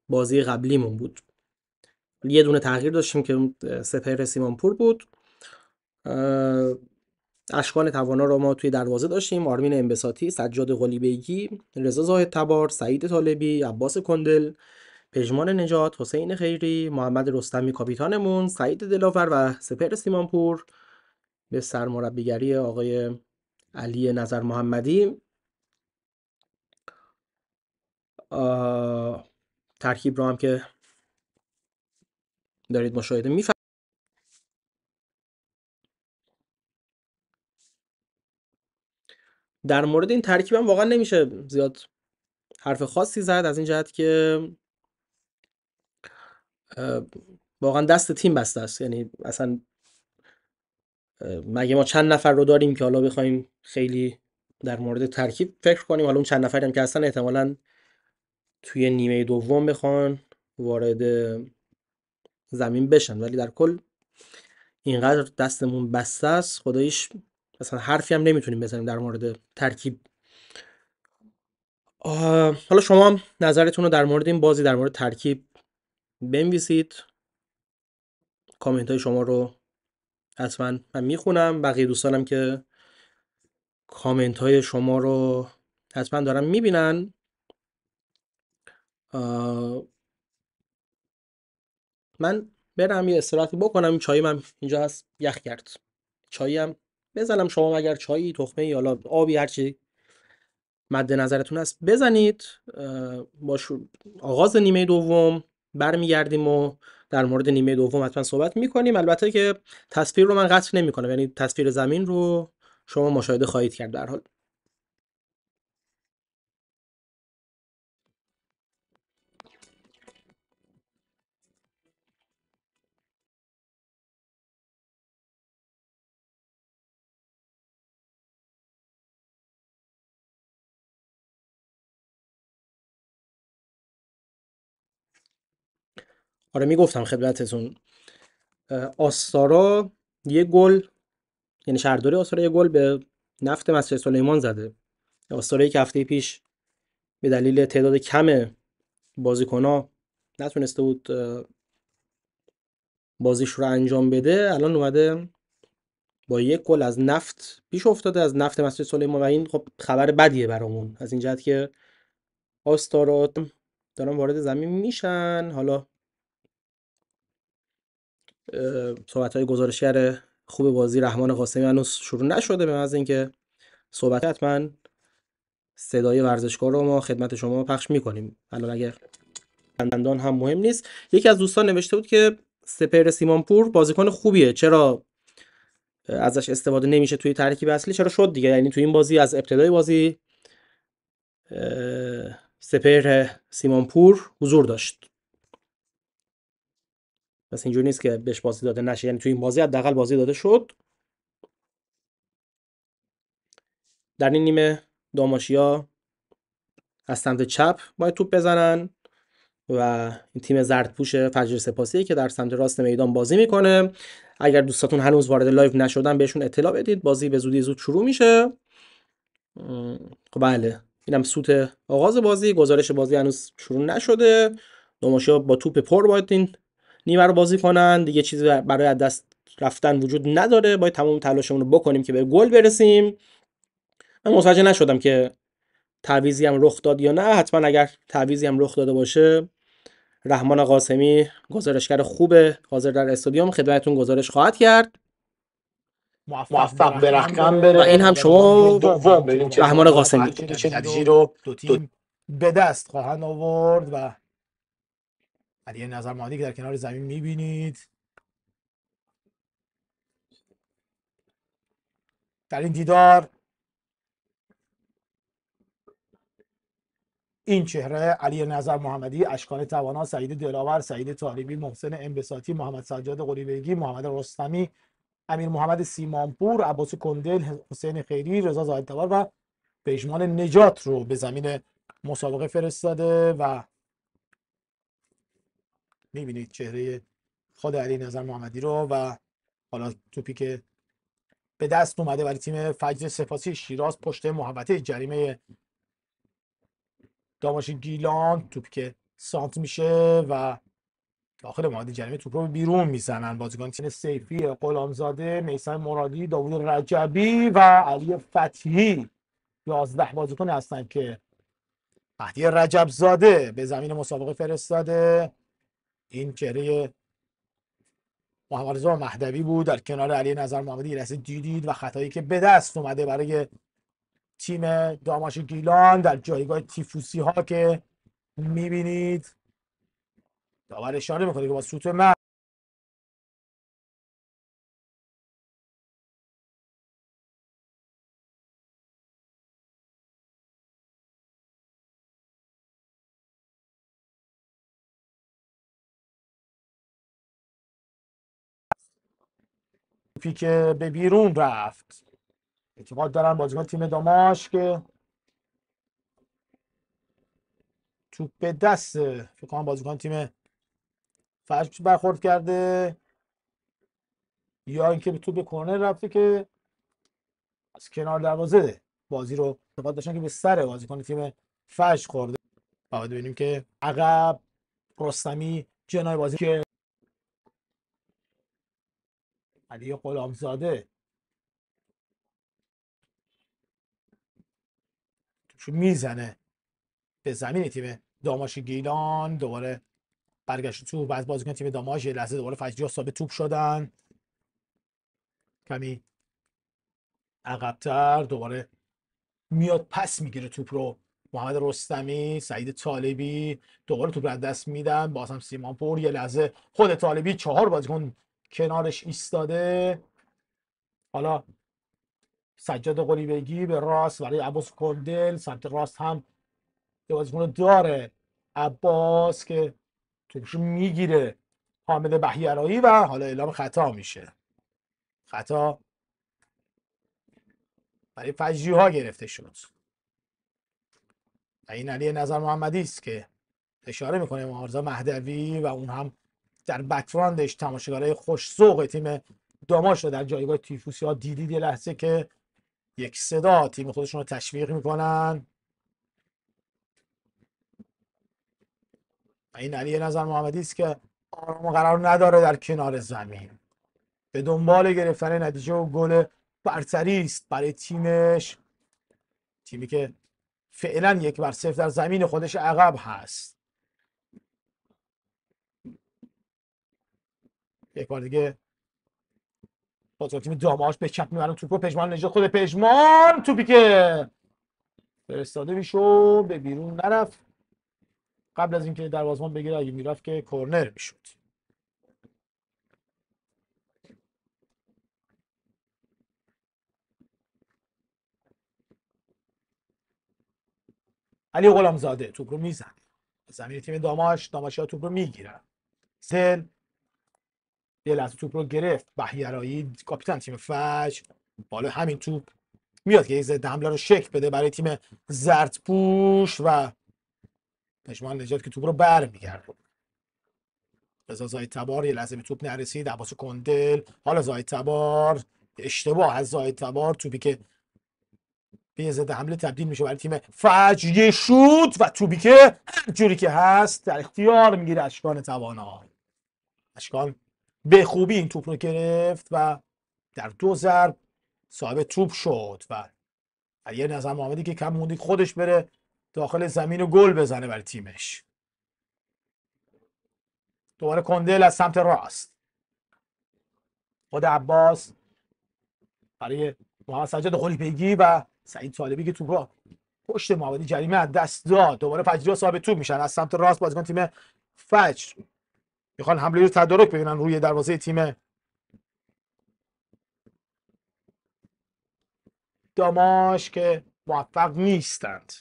بازی قبلیمون بود. یه دونه تغییر داشتیم که سپهر سیمانپور بود. اشکان توانا رو ما توی دروازه داشتیم: آرمین انبساطی، سجاد قلیبیگی، رضا زاهد تبار، سعید طالبی، عباس کندل، پژمان نجات، حسین خیری، محمد رستمی کاپیتانمون، سعید دلاور و سپهر سیمانپور به سرمربیگری آقای علی نظر محمدی. ترکیب رو هم که دارید مشاهده می‌فرمایید. در مورد این ترکیب هم واقعا نمیشه زیاد حرف خاصی زد، از این جهت که واقعا دست تیم بسته است. یعنی اصلا مگه ما چند نفر رو داریم که حالا بخوایم خیلی در مورد ترکیب فکر کنیم؟ حالا اون چند نفری هم که هستن احتمالاً توی نیمه دوم بخوان وارد زمین بشن، ولی در کل اینقدر دستمون بسته است خداییش اصلا حرفی هم نمیتونیم بزنیم در مورد ترکیب. حالا شما هم نظرتون رو در مورد این بازی، در مورد ترکیب بنویسید. کامنت های شما رو حتما من میخونم. بقیه دوستانم که کامنت های شما رو حتما دارم میبینن. من برم یه استراحتی بکنم. چاییم هم اینجا هست یخ کرد، چایی هم بزنم. شما اگر چایی، تخمه یا آبی، هرچی مد نظرتون هست بزنید. با آغاز نیمه دوم برمیگردیم و در مورد نیمه دوم حتما صحبت میکنیم. البته که تصویر رو من قطع نمیکنم، یعنی تصویر زمین رو شما مشاهده خواهید کرد در حال. آره میگفتم خدمتتون آستارا یه گل، یعنی شهرداری آستارا یه گل به نفت مسجد سلیمان زده. آستارایی که هفته پیش به دلیل تعداد کم بازیکن‌ها نتونسته بود بازیش رو انجام بده، الان اومده با یک گل از نفت پیش افتاده، از نفت مسجد سلیمان، و این خب خبر بدیه برامون از این جهت که آستارا دارن وارد زمین میشن. حالا صحبت‌های گزارشگر خوب بازی رحمان قاسمی هنوز شروع نشده، به محض اینکه صحبت حتما صدای ورزشکار رو ما خدمت شما پخش میکنیم. الان اگر چندان هم مهم نیست. یکی از دوستان نوشته بود که سپهر سیمانپور بازیکن خوبیه، چرا ازش استفاده نمیشه توی ترکیب اصلی؟ چرا شد دیگه، یعنی توی این بازی از ابتدای بازی سپهر سیمانپور حضور داشت، پس اینجوری نیست که بهش بازی داده نشه، یعنی توی این بازی حداقل بازی داده شد. در این نیمه داماشیا از سمت چپ باید توپ بزنن و این تیم زردپوش فجر سپاسی که در سمت راست میدان بازی میکنه. اگر دوستاتون هنوز وارد لایو نشدن بهشون اطلاع بدید، بازی به زودی زود شروع میشه. خب بله، اینم سوت آغاز بازی. گزارش بازی هنوز شروع نشده. داماشیا با توپ پر باید این نیمه رو بازی کنن، دیگه چیزی برای از دست رفتن وجود نداره، باید تمام تلاشمون رو بکنیم که به گل برسیم. من متوجه نشدم که تعویضی هم رخ داد یا نه. حتما اگر تعویضی هم رخ داده باشه رحمان قاسمی گزارشگر خوبه حاضر در استادیوم خدمتتون گزارش خواهد کرد. موفق به و رقم بره. این هم حالا بازی شما دوم ببینیم چه رحمان اتفاقی قاسمی. خواهد افتاد، چه نتیجه‌ای رو دو تیم به دست خواهند آورد. و علی نظر مهدی که در کنار زمین می‌بینید در این دیدار این چهره علی نظر محمدی، اشکان توانا، سعید دلاور، سعید طالبی، محسن انبساطی، محمد سجاد قلیبگی، محمد رستمی، امیر محمد سیمانپور، عباس کندل، حسین خیری، رضا زاهدتبار و پژمان نجات رو به زمین مسابقه فرستاده و میبینید چهره خود علی نظر محمدی رو. و حالا توپی که به دست اومده برای تیم فجر سپاسی شیراز پشت محوطه جریمه داماش گیلان، توپی که سانت میشه و داخل محوطه جریمه توپ رو بیرون میزنن بازیکن تیم سیفی، غلامزاده، میثم مرادی، داوود رجبی و علی فتحی. 11 بازیکن هستن که مهدی رجب زاده به زمین مسابقه فرستاده. این چهره محمد رضا مهدوی بود در کنار علی نظر محمدی. لحظه دیدید و خطایی که به دست اومده برای تیم داماش گیلان در جایگاه تیفوسی ها که میبینید داور اشاره میکنه که با سوت من توپی که به بیرون رفت. اعتقاد دارن بازیکن تیم داماش که توپ به دست فکر کنم بازیکن تیم فجر برخورد کرده یا اینکه به توپ به کرنر رفته که از کنار دروازه بازی رو اعتقاد داشتن که به سر بازیکن تیم فجر خورده. باید ببینیم که عقب رستمی جنای بازی که علی غلامزاده توپشو میزنه به زمین تیم داماش گیلان. دوباره برگشت تو بعد بازیکن تیم داماش یه لحظه دوباره فجری ثابت توپ شدن، کمی عقب‌تر دوباره میاد پس میگیره توپ رو محمد رستمی، سعید طالبی دوباره توپ رو از دست میدن، باز هم سیمانپور. یه لحظه خود طالبی، 4 بازیکن کنارش ایستاده. حالا سجاد قلیبگی به راست برای عباس کندل، سمت راست هم یه بازیکن داره عباس که توپشو میگیره حامد بهیرایی و حالا اعلام خطا میشه. خطا برای فجری ها گرفته شد و این علی نظر محمدی است که اشاره میکنه معارضه مهدوی و اون هم در بک‌گراندش تماشاگرای خوش‌ذوق تیم داماش رو در جایگاه تیفوسی‌ها دیدید یه لحظه که یک صدا تیم خودشون رو تشویق میکنن. این علی نظر محمدی است که آرام قرار نداره در کنار زمین، به دنبال گرفتن نتیجه و گل برتری است برای تیمش، تیمی که فعلا 1-0 در زمین خودش عقب هست. یک بار دیگه بازیکن تیم داماش به چپ میبرن توپو، پژمان نجات، خود پژمان توپی که فرستاده میشد به بیرون نرفت. قبل از اینکه دروازه‌بان بگیره اگه میرفت که کرنر میشد. علی غلامزاده توپ رو میزنه زمین تیم داماشیا توپ رو میگیرن. زل یه لحظه توپ رو گرفت، بهیرایی کاپیتان تیم فجر، بالا همین توپ میاد که یک ضد حمله رو شکل بده برای تیم زردپوش و پشمان نجات که توپ رو برمیگرده. رضا زاید تبار یه لحظه به توپ نرسید، عباس کندل، حالا زاید تبار، اشتباه از زاید تبار، توپی که به یه ضد حمله تبدیل میشه برای تیم فجر، یه شوت و توپی که هر جوری که هست در اختیار میگیره اشکان توانا. اشکان به خوبی این توپ رو گرفت و در 2 ضرب صاحب توپ شد و علی نظر محمدی که کم موندی خودش بره داخل زمین و گل بزنه برای تیمش. دوباره کندل از سمت راست، خود عباس برای محمد سجاد قلیپگی و سعید طالبی که توپ رو پشت محمدی جریمه از دست داد. دوباره فجری صاحب توپ میشن از سمت راست، بازیکن تیم فجر میخوان حمله رو تدارک ببینن روی دروازه تیم داماش که موفق نیستند.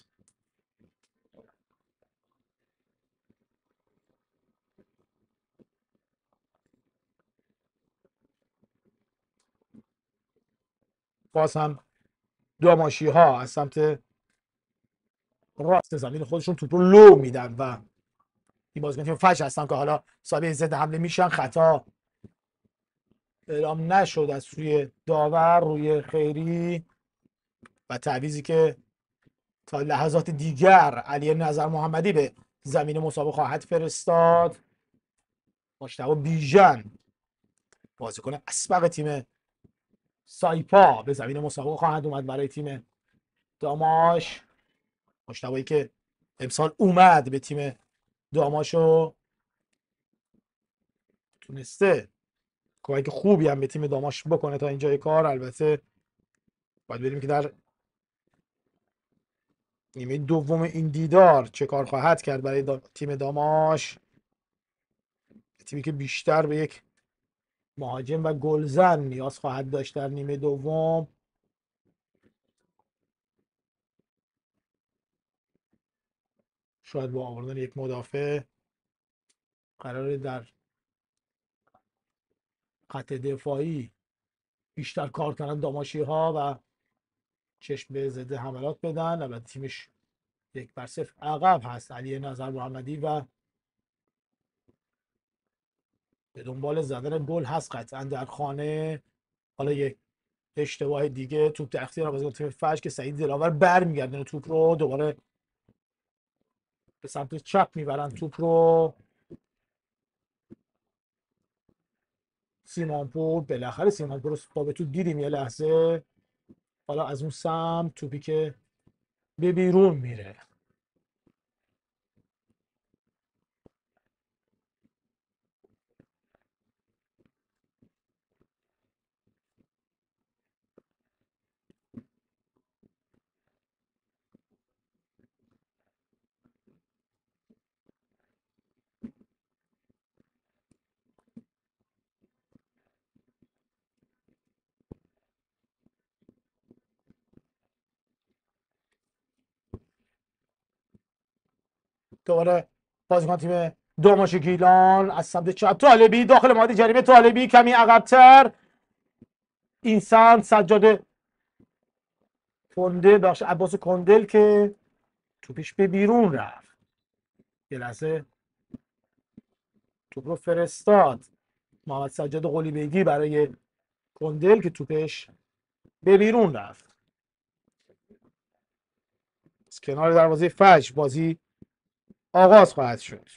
باز هم داماشی ها از سمت راست زمین خودشون توپ رو لو میدن و این بازیکن تیم فجر هستن که حالا صاحب ضد حمله میشن. خطا اعلام نشد از سوی داور روی خیری و تعویضی که تا لحظات دیگر علی نظر محمدی به زمین مسابقه خواهد فرستاد. مجتبی بیژن بازیکن اسبق تیم سایپا به زمین مسابقه خواهد اومد برای تیم داماش. مجتبی که امسال اومد به تیم داماشو تونسته کمک خوبی هم به تیم داماش بکنه تا اینجای کار. البته باید بریم که در نیمه دوم این دیدار چه کار خواهد کرد برای تیم داماش، تیمی که بیشتر به یک مهاجم و گلزن نیاز خواهد داشت در نیمه دوم. شاید با آوردن یک مدافع قراره در خط دفاعی بیشتر کار کنن داماشی ها و چشم به ضد حملات بدن. البته تیمش 1-0 عقب هست علی نظر محمدی و به دنبال زدن گل هست قطعا در خانه. حالا یک اشتباه دیگه، توپ در اختیار بازیکن تیم فجر که سعید دلاور برمیگردونه توپ رو، دوباره به سمت چپ میبرن توپ رو. سیمانپور بالاخره سیمانپور رو به توپ دیدیم یه لحظه، حالا از اون سمت توپی که به بیرون میره. دوباره بازیکن تیم داماش گیلان از سمت چپ، طالبی داخل محیط جریمه، طالبی کمی عقب‌تر، این سمت سجاد کنده بخش عباس کندل که توپش به بیرون رفت. یه لحظه توپ رو فرستاد محمد سجاد قلیبیگی برای کندل که توپش به بیرون رفت. از کنار دروازه فجر بازی آغاز خواهد شد.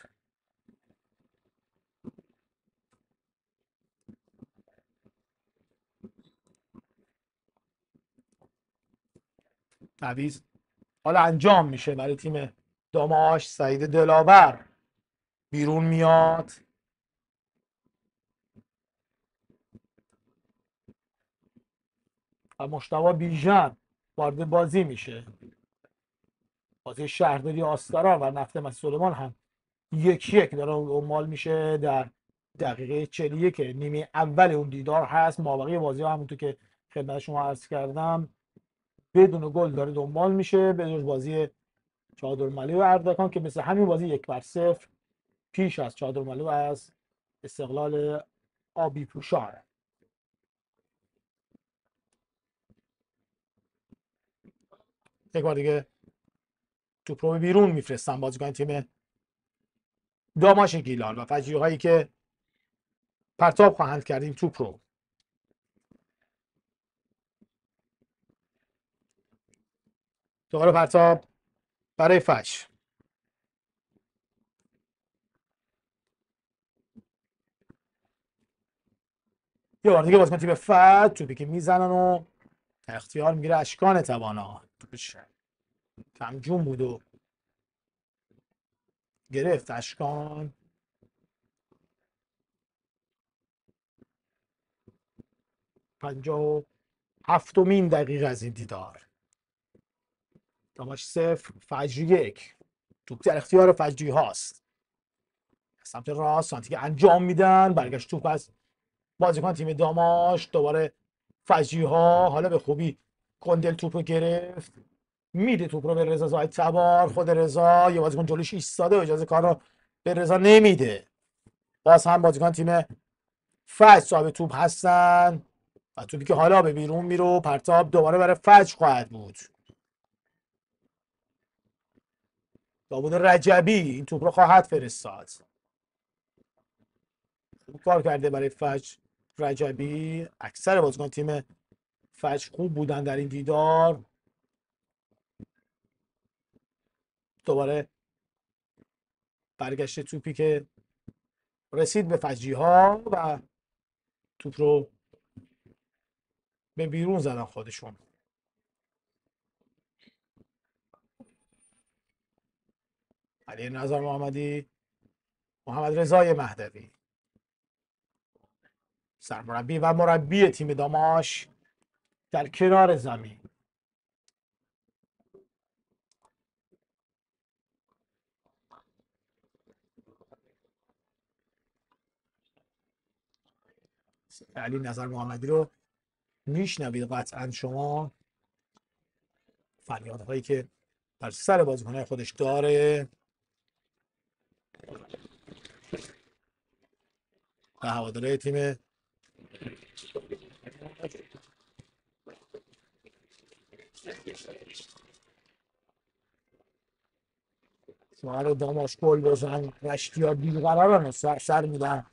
تعویض حالا انجام میشه برای تیم داماش. سعید دلاور بیرون میاد. و مشتبه بیژن وارد بازی میشه. بازی شهرداری آستارا و نفت مسئولمان هم 1-1 داره دنبال میشه در دقیقه 41 که نیمه اول اون دیدار هست. مابقی بازی ها همونطور که خدمت شما عرض کردم بدون گل داره دنبال میشه، به جز بازی چادرملو و اردکان که مثل همین بازی 1-0 پیش از چادرملو از استقلال آبی پوشان. یک بار دیگه توپ رو بیرون میفرستن بازیکن تیم داماش گیلان و فجیع هایی که پرتاب خواهند کرد این توپ رو. دوباره پرتاب برای فش. یه بار دیگه بازیکن تیم فج توپی که میزنن و اختیار میگیره اشکان توانا. توپش کمجون بود و گرفت اشکان. 57مین دقیقه از این دیدار. داماش 0 فجر 1. توپ در اختیار فجری هاست. سمت راست سانتی که انجام میدن. برگشت توپ از بازیکن تیم داماش. دوباره فجری ها حالا به خوبی کندل توپ رو گرفت. میده توپ رو به رضا زاهد تبار. خود رضا یه بازیکن جلوش ایستاده و اجازه کار رو به رضا نمیده. باز هم بازیکن تیم فجر صاحب توپ هستن و توپی که حالا به بیرون میره و پرتاب دوباره برای فجر خواهد بود. داوود رجبی این توپ رو خواهد فرستاد. خوب کار کرده برای فجر رجبی. اکثر بازیکن تیم فجر خوب بودن در این دیدار. دوباره برگشت توپی که رسید به فجری ها و توپ رو به بیرون زدن خودشون. علی نظر محمدی، محمد رضای مهدوی سرمربی و مربی تیم داماش در کنار زمین. علی نظر محمدی رو میشنوید قطعا شما. فریادهایی که بر سر بازیکن‌های خودش داره و هواداره تیم شمار داماش گل بزن رشتی ها بیقرارن و سر میدن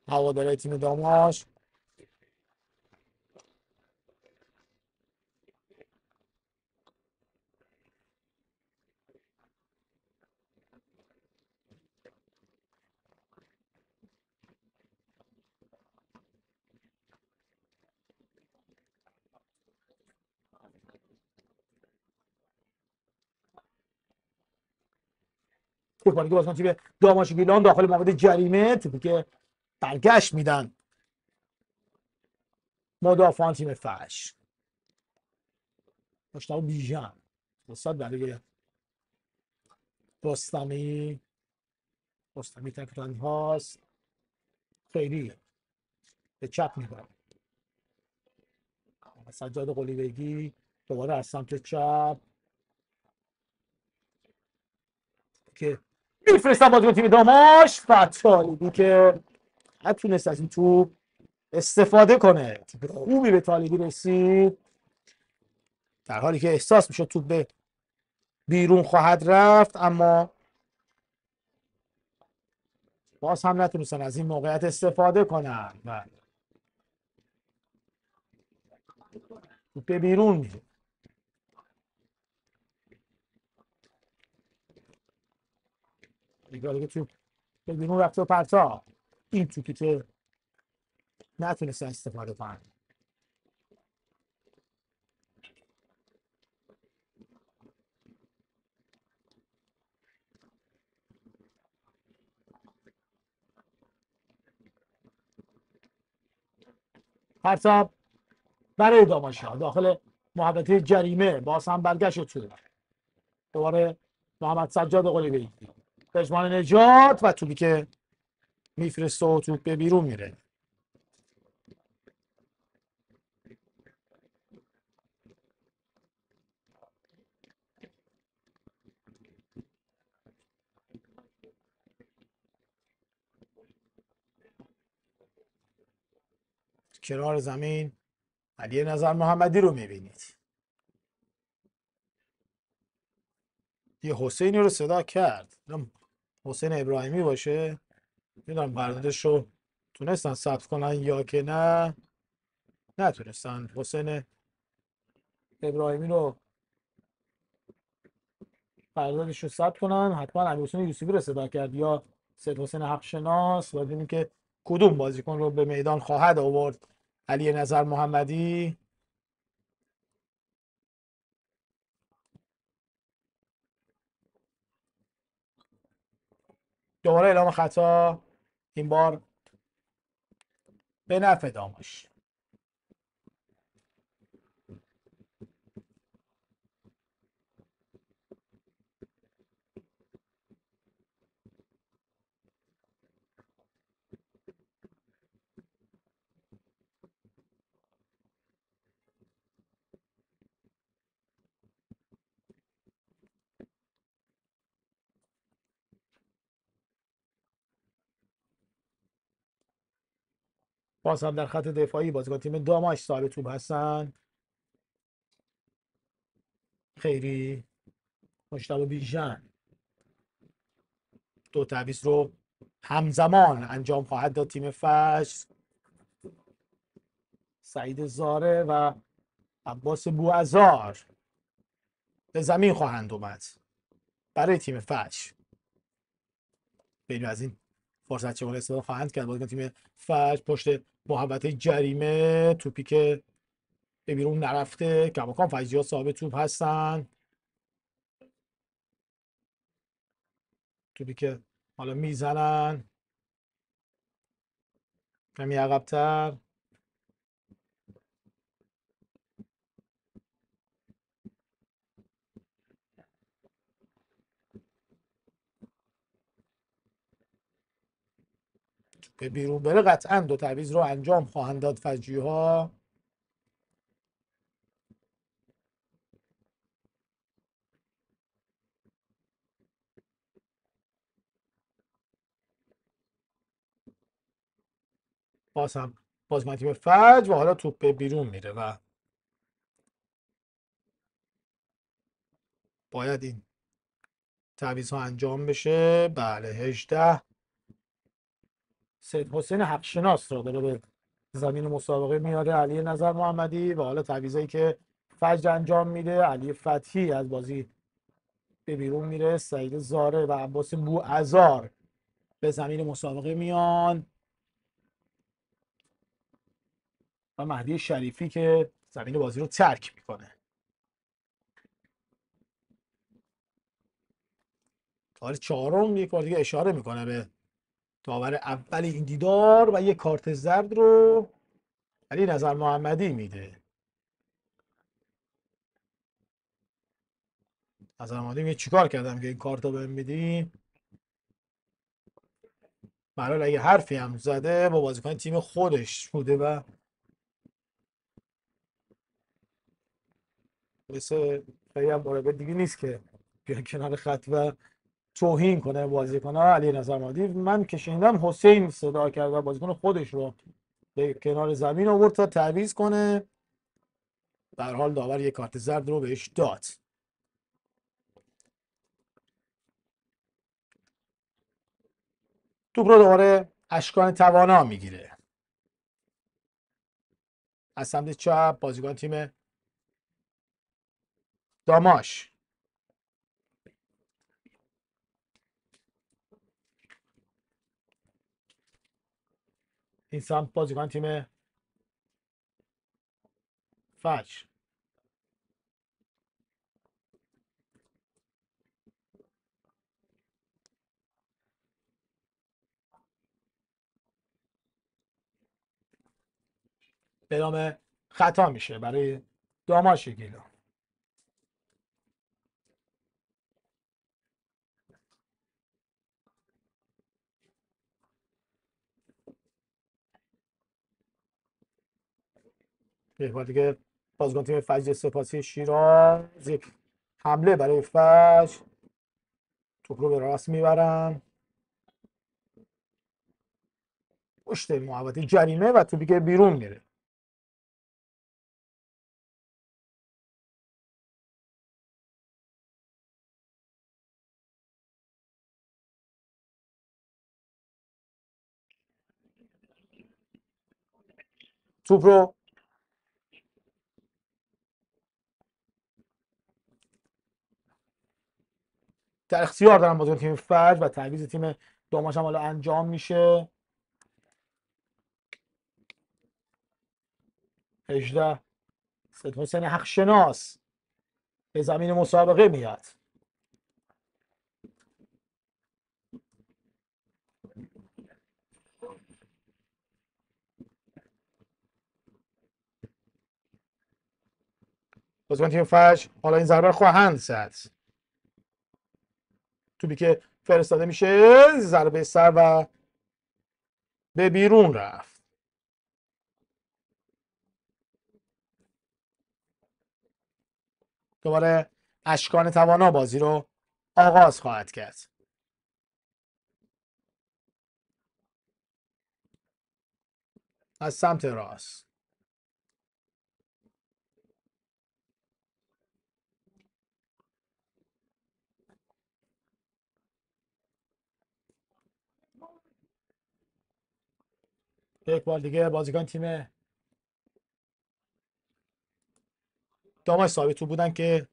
هواداره تیم داماش. یک بار دیگه بازیکن تیم داماش گیلان داخل محوطه جریمه. توپی که برگشت میدن مدافعان تیم فش. مشتاق بیژن فرصت برای رستمی. رستمی تکران هاست. خیلی به چپ میبرد. سجاد قلیبیگی دوباره از سمت چپ که میفرستن بازیکن تیم داماش. فتالیبی که نتونست از این توپ استفاده کنه. توپ خوبی به طالبی رسید در حالی که احساس میشد توپ به بیرون خواهد رفت، اما باز هم نتونستن از این موقعیت استفاده کنن و به بیرون میره. دیگه تو به بیرون رفته و پرتا این توپی که نتونستن استفاده کنن. پرتا برای داماشا داخل محوطه جریمه باز هم برگشت تو دوباره محمد سجاد قلیبی پژمان نجات و توپی که میفرسته و توپ به بیرون میره. کنار زمین علی نظر محمدی رو میبینید. یه حسینی رو صدا کرد، حسین ابراهیمی باشه. میدونم قراردادش رو تونستن ثبت کنن یا که نه، نتونستن. حسین ابراهیمی رو قراردادش رو ثبت کنن. حتما امیرحسین یوسفی رو صدا کرد یا سید حسین حقشناس. باید ببینیم که کدوم بازیکن رو به میدان خواهد آورد علی نظر محمدی. دوباره اعلام خطا، این بار به نفع داماش. باز هم در خط دفاعی بازیکن تیم داماش صاحب توپ هستن. خیری، مجتبی بیژن. دو تعویض رو همزمان انجام خواهد داد تیم فجر. سعید زاره و عباس بوعزار به زمین خواهند اومد برای تیم فجر. ببینیم از این فرصت چگونه استفاده خواهند کرد. بازیکن تیم فجر پشت محوطه جریمه، توپی که به بیرون نرفته. کماکان فجری ها صاحب توپ هستن. توپی که حالا میزنن کمی عقب‌تر. به بیرون بره قطعا دو تعویض رو انجام خواهند داد فجری ها. باز هم بازیکن تیم فجر و حالا توپ به بیرون میره و باید این تعویض ها انجام بشه. بله 18 سید حسین حقشناس رو داره به زمین مسابقه میاره علی نظر محمدی و حالا تعویضایی که فجر انجام میده. علی فتحی از بازی به بیرون میره. سعید زاره و عباس بوعزار به زمین مسابقه میان و مهدی شریفی که زمین بازی رو ترک میکنه. حال چهارم یک بار دیگه اشاره میکنه به داور اول این دیدار و یک کارت زرد رو علی نظر محمدی میده. نظر محمدی میگه چیکار کردم که این کارت رو بهم میدی؟ برحال اگه حرفی هم زده با بازیکن تیم خودش بوده و مثل خیلی هم مورد دیگه نیست که بیان کنار خط و توهین کنه بازیکن ها. علی نظر محمدی من که شنیدم حسین صدا کرد و بازیکن خودش رو به کنار زمین آورد تا تعویض کنه. در حال داور یک کارت زرد رو بهش داد. توپ رو دوباره اشکان توانا میگیره. از سمت چپ بازیکن تیم داماش. این سمت بازیکن تیم فجر. اعلام خطا میشه برای داماش گیلو. یک بار دیگه بازیکن تیم فجر سپاسی شیراز یک حمله برای فجر. توپ رو به راست میبرن پشت محوطه جریمه و توپی که بیرون میره. توپ رو در اختیار دارن بازیکن تیم فجر و تعویض تیم داماش هم حالا انجام میشه. 18 سید حسین حقشناس به زمین مسابقه میاد. بازیکن تیم فجر حالا این ضربه خواهند زد. توپی که فرستاده میشه ضربه سر و به بیرون رفت. دوباره اشکان توانا بازی رو آغاز خواهد کرد. از سمت راست یک بار دیگه بازیکن تیم داماش ثابت تو بودن که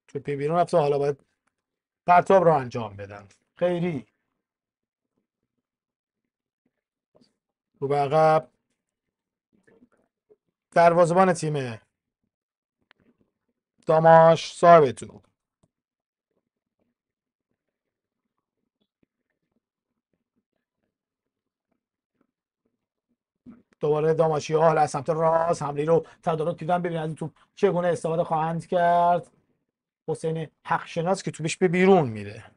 توپی بیرون رفت و حالا باید پرتاب رو انجام بدن. خیری رو به عقب دروازه‌بان تیم داماش صاحب توپ. دوباره داماشی ها از سمت راست حمله رو تدارک دیدن ببینید از این توپ چگونه استفاده خواهند کرد. حسین حقشناس که توپش به بیرون میره.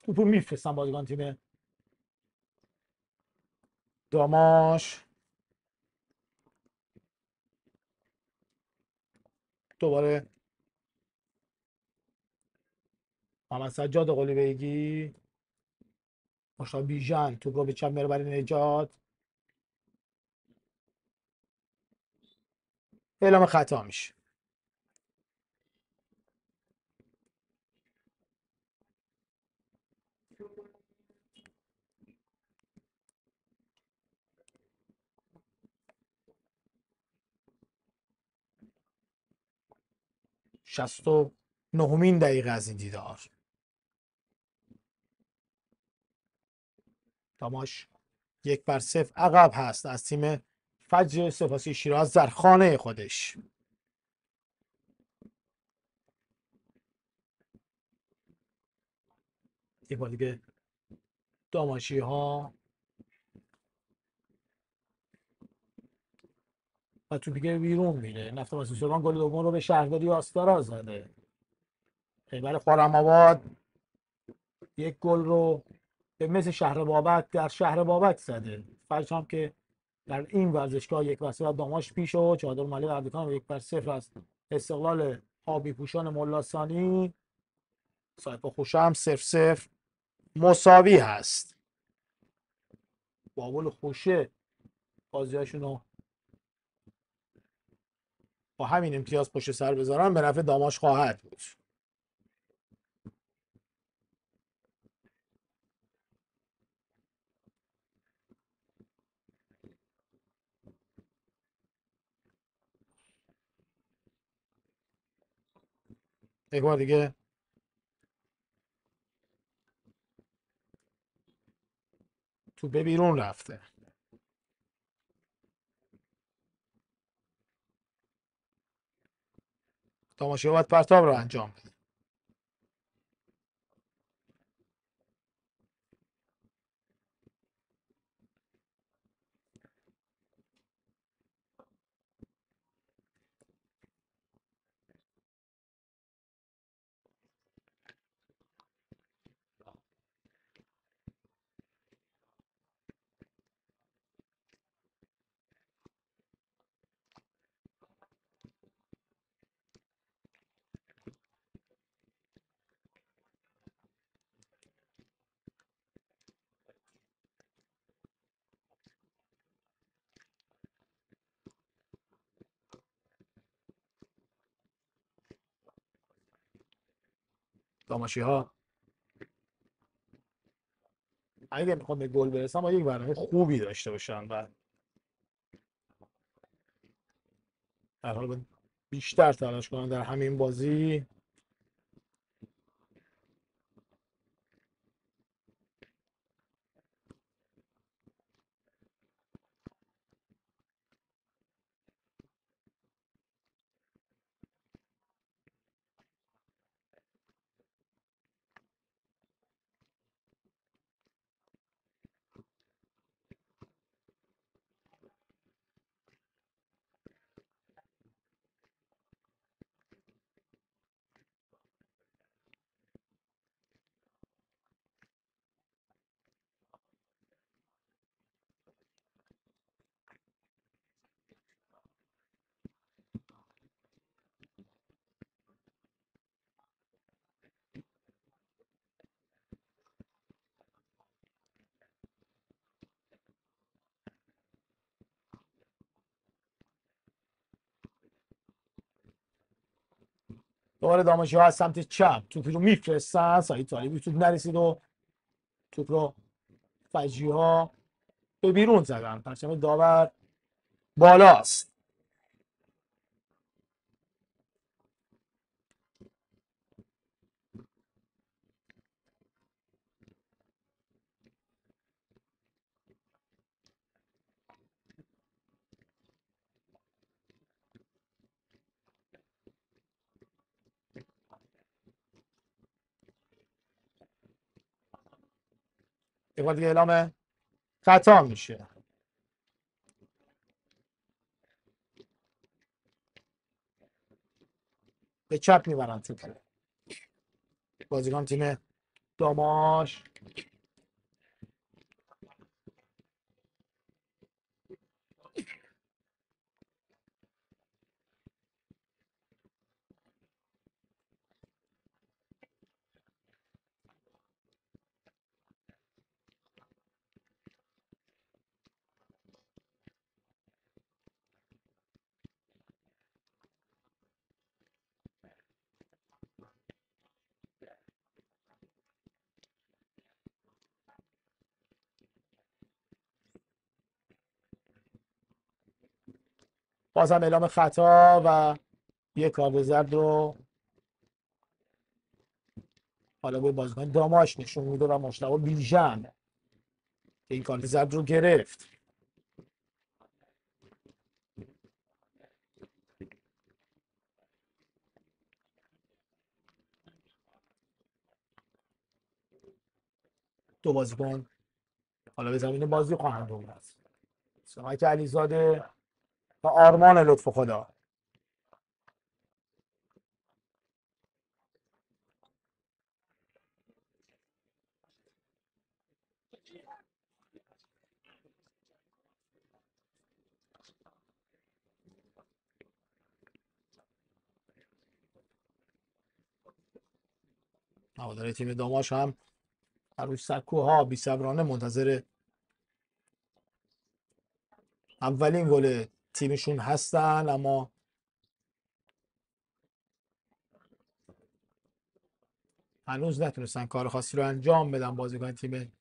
توپو میفرستن بازیکن تیم داماش. دوباره محمد سجاد قلی بیگی مشتاق بیژن توپ رو به چپ میره برای نجات. اعلام خطا میشه. شصت و نهمین دقیقه از این دیدار. داماش 1-0 عقب هست از تیم فجر سپاسی شیراز در خانه خودش. یک بار دیگه داماشی ها و تو دیگه بیرون میره. نفت واسه گل دوم رو به شهرداری آستارا زده. خیبر خرم‌آباد یک گل رو به مثل شهر بابک در شهر بابک زده. فجر هم که در این ورزشگاه 1-0 داماش پیش و چادر مالی اردکان 1-0 است. استقلال آبی پوشان ملاسانی صاحب خوشم 0-0 مساوی هست. بابل خوشه بازیاشون رو با همین امتیاز پشت سر بذارن به نفع داماش خواهد بود. یک بار دیگه توپه بیرون رفته. داماشی باید پرتاب رو انجام بده. داماشی ها اگه میخوام به گل برسن با یک برنامه خوبی داشته باشن و در حال بیشتر تلاش کنن در همین بازی. دوباره داماشی ها از سمت چپ توپی رو میفرستن. سعید طالبی توپ نرسید و توپ رو فجی ها به بیرون زدن. پرچم داور بالاست. یک بار دیگه اعلام خطا میشه. به چپ میبرن توپ. بازیکن تیم داماش بازم اعلام خطا و یک کارت زرد رو حالا به بازیکن داماش نشون میده و مشتاق بیژن که این کارت زرد رو گرفت. دو بازیکن حالا به زمین بازی خواهند اومد. سمک علیزاده و آرمان لطف خدا. هواداری تیم داماش هم هر روز سکوها بی صبرانه منتظر اولین گل تیمشون هستن، اما هنوز نتونستن کار خاصی رو انجام بدن. بازیکن تیم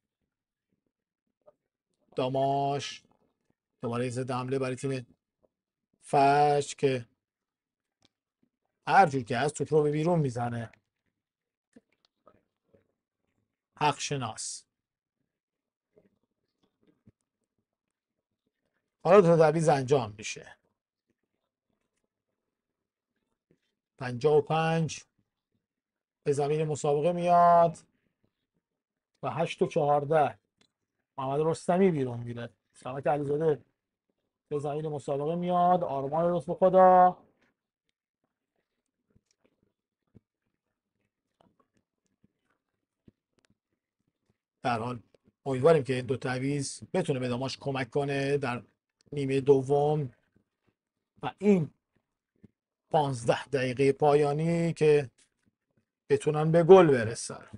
داماش دوباره ضد حمله برای تیم فجر که هر جور که از توپ رو به بیرون میزنه. حق شناس حالا دو تا تعویض انجام میشه. 55 به زمین مسابقه میاد و 8-14 محمد رستمی بیرون میره. سمت علیزاده به زمین مسابقه میاد. آرمان لطف خدا در حال امیدواریم که این دو تعویض بتونه به داماش کمک کنه در نیمه دوم و این 15 دقیقه پایانی که بتونن به گل برسن.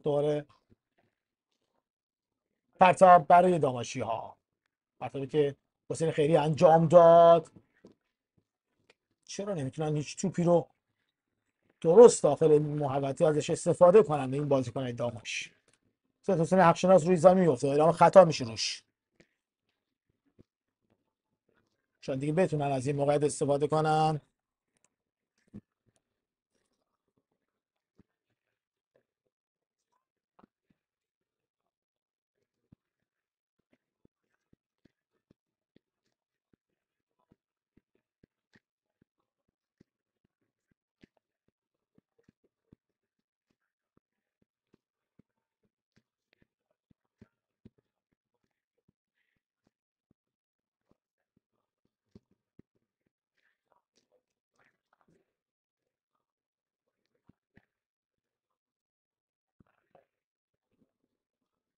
دوره پرتاب برای داماشی ها، پرتابی که حسین خیری انجام داد. چرا نمیتونن هیچ توپی رو درست داخل این محوطه ازش استفاده کنن این بازیکن داماش؟ حسین حقشناس روی زمین میفته، اعلام خطا میشه روش. چون دیگه بتونن از این موقعیت استفاده کنن.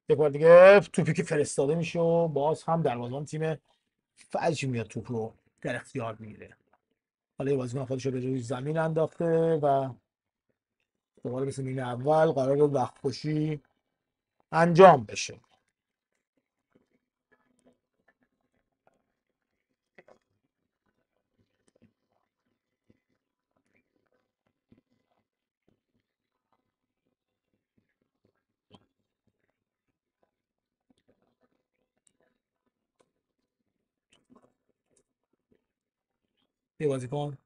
یک بار دیگه توپی که فرستاده میشه و باز هم دروازه‌بان تیم فجر میاد توپ رو در اختیار میگیره. حالا یه بازیکن خودش رو به روی زمین انداخته و دوباره مثل نیمه اول قرار وقت کشی انجام بشه. یه بازیکن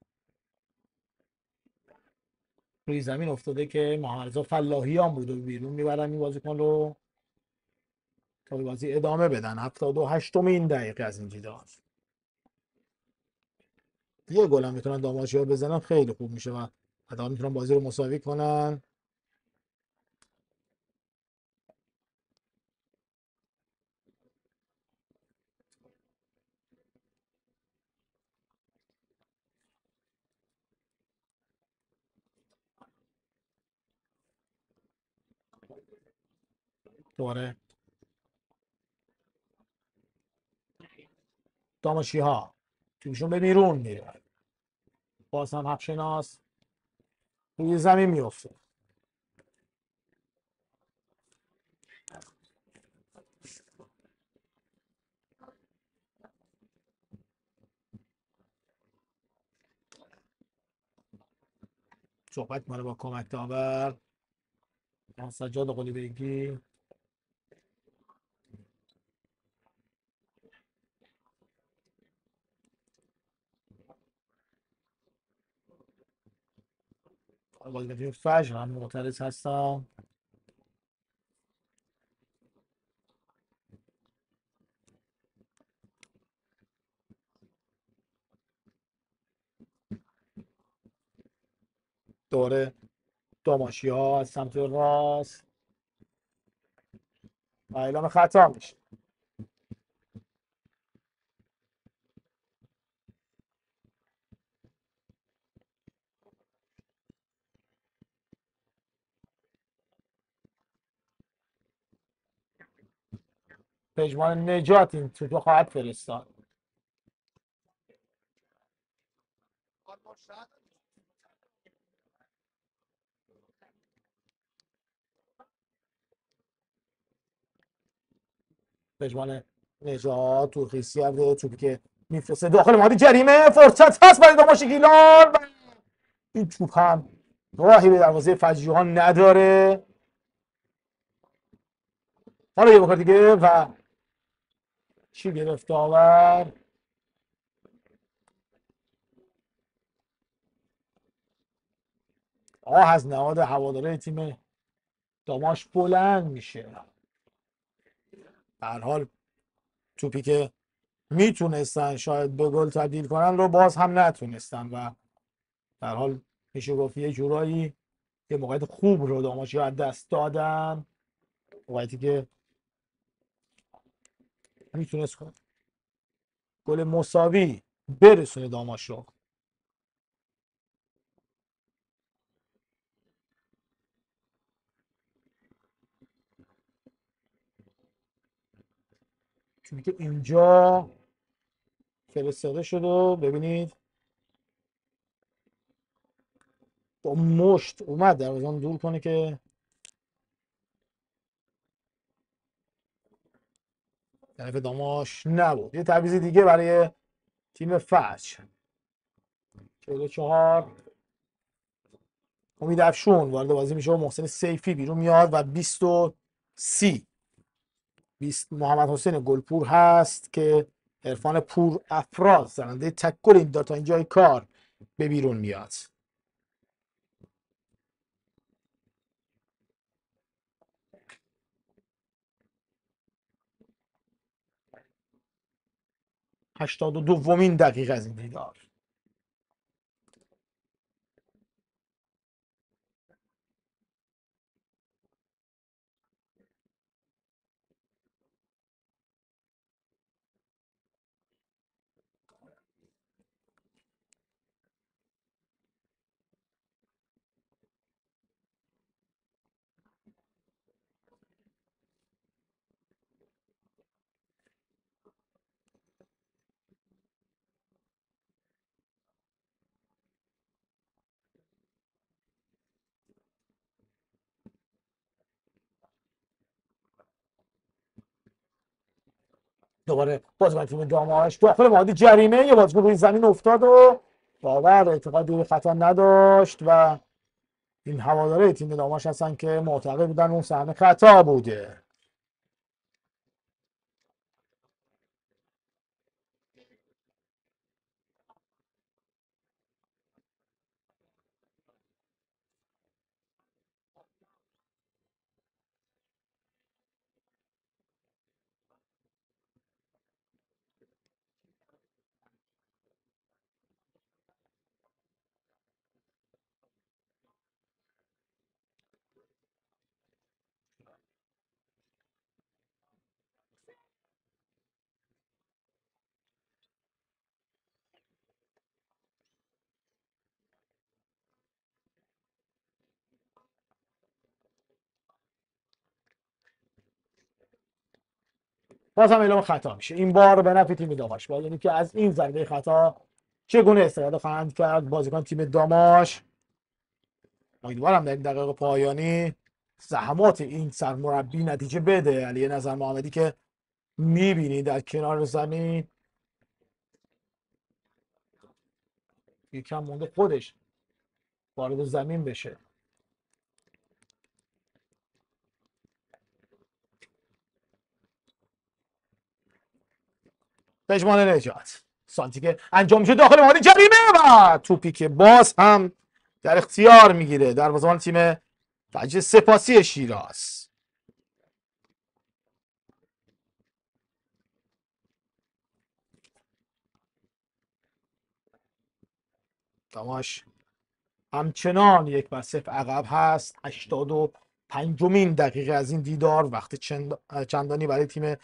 روی زمین افتاده که محمد رضا فلاحیان بود و بیرون میبرن این بازیکن رو تا به بازی ادامه بدن. 78مین دقیقه از این جدال. یه گل هم میتونن داماژی‌ها بزنن خیلی خوب میشه و حداقل میتونن بازی رو مساوی کنن. دوباره داماژی‌ها تیمشون به بیرون میره. باز هم حقشناس روی زمین میفته. صحبت ماله با کمک داور سجاد قلی بگی. بازیکن فجر هم معترض هستم. دوباره داماشیا از سمت راست و اعلام خطا میشه. پژمان نجات این توپ خواهد فرستاد. پژمان نجات تورخیسی هم توپی که میفرسته داخل محیط جریمه، فرصت هست برای داماش گیلان. این توپ هم راهی به دروازه فجیحان نداره. حالا یه بار دیگه و چی گرفت داور؟ از نهاد هواداره تیم داماش بلند میشه. به هر حال توپی که میتونستن شاید به گل تبدیل کنن رو باز هم نتونستن و به هر حال میشه گفت یه جورایی یه موقعیت خوب رو داماشی از دست دادن، موقعیتی که میتونست گل مساوی برسونه داماش رو. چون که اینجا فرستاده شد و ببینید با مشت اومد دروازه‌بان دور کنه که طرف داماش نبود. یه تعویض دیگه برای تیم فجر. 44 امید افشون وارد بازی میشه و محسن سیفی بیرون میاد و 20 محمد حسین گلپور هست که عرفان پور افراز زننده تک گل این تا اینجای کار به بیرون میاد. هشتاد و دومین دقیقه از این دیدار. دوباره بازیکن تیم داماش داخل محیط جریمه، یه بازیکن روی زمین افتاد و داور اعتقادی به خطا نداشت و این هواداره تیم داماش هستن که معتقد بودن اون صحنه خطا بوده. باز هم اعلام خطا میشه، این بار به نفع تیم داماش. یعنی که از این ضربه خطا چگونه استفاده خواهند کرد بازیکن تیم داماش. امیدوارم در این دقایق پایانی زحمات این سرمربی نتیجه بده. علی نظر محمدی که میبینی در کنار زمین یکم مونده خودش وارد زمین بشه. پژمان نجات سانتی که انجام میشه داخل محیط جریمه و توپی که باز هم در اختیار میگیره دروازه‌بان تیم فجر سپاسی شیراز. داماش همچنان 1-0 عقب هست. 85مین دقیقه از این دیدار، وقت چندانی برای تیم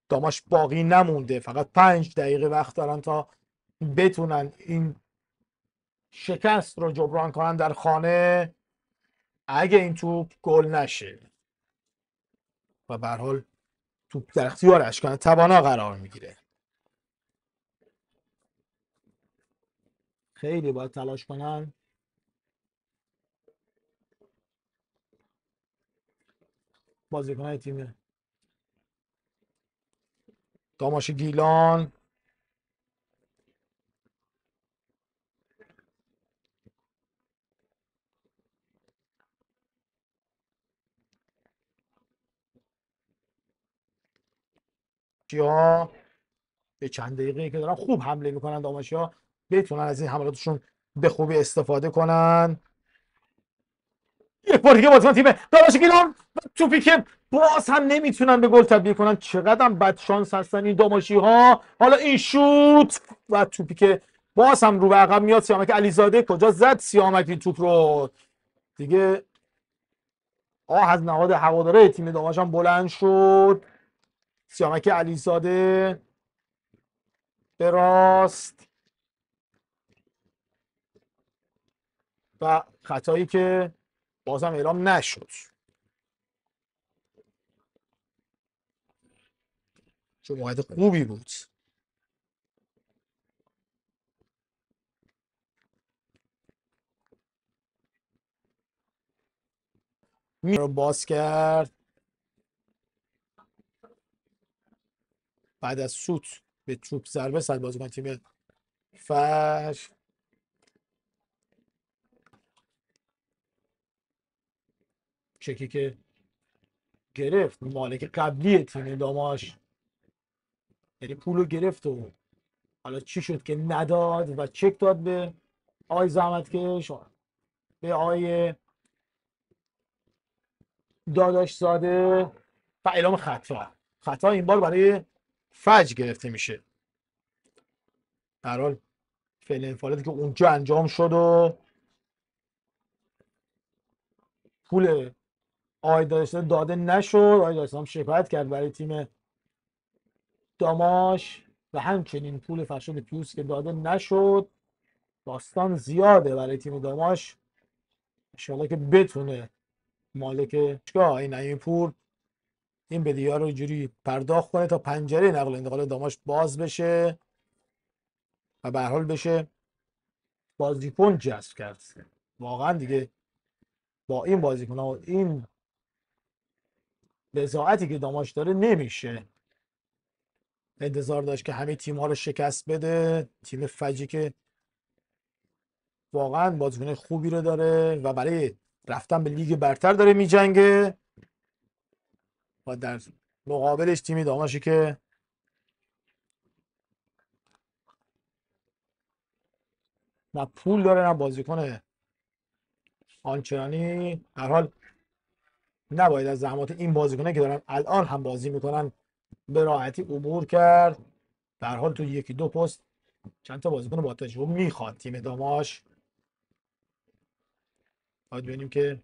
داماش باقی نمونده، فقط 5 دقیقه وقت دارن تا بتونن این شکست رو جبران کنن در خانه اگه این توپ گل نشه و به هر حال توپ در اختیار اشکان توانا قرار میگیره. خیلی باید تلاش کنن بازیکنان تیم داماش گیلان. ها به چند دقیقه که دارن خوب حمله میکنن داماشیا، بتونن از این حملاتشون به خوبی استفاده کنن. یک بار دیگه بازیکن تیم داماش گیلان توپی که باز هم نمیتونن به گل تبدیل کنن. چقدر هم بد شانس هستن این داماشی ها. حالا این شوت و توپی که باز هم رو به عقب میاد. سیامک علیزاده کجا زد سیامک این توپ رو دیگه. از نهاد هواداره تیم داماش هم بلند شد. سیامک علیزاده به راست و خطایی که بازم اعلام نشد چون موقعیت خوبی بود. رو باز کرد بعد از سوت به توپ ضربه زد بازیکن تیم فش. چکی که گرفت مالک قبلی تیم داماش، یعنی پولو گرفت و حالا چی شد که نداد و چک داد به آقای زحمتکش، به آقای داداش زاده و اعلام خطا این بار برای فج گرفته میشه. در حال فعل انفعالاتی که اونجا انجام شد و پول آقای داداش داده نشد. آقای داداش هم شکایت کرد برای تیم داماش و همچنین پول فرشاد پیوس که داده نشد. داستان زیاده برای تیم داماش. انشاءالله که بتونه مالک این نعیم پور این بدهی‌ها رو جوری پرداخت کنه تا پنجره نقل و انتقال داماش باز بشه و به هر حال بشه بازیکن جذب کرد. واقعا دیگه با این بازیکن‌ها و این بضاعتی که داماش داره نمیشه انتظار داشت که همه تیم‌ها رو شکست بده. تیم فجی که واقعا بازیکن خوبی رو داره و برای رفتن به لیگ برتر داره میجنگه و در مقابلش تیمی داماشی که نه پول داره نه بازیکن آنچنانی. در حال نباید از زحمات این بازیکنان که دارن الان هم بازی میکنن به راحتی عبور کرد. در حال تو یکی دو پست چند تا بازیکن با تجربه میخواد تیم داماش. باید ببینیم که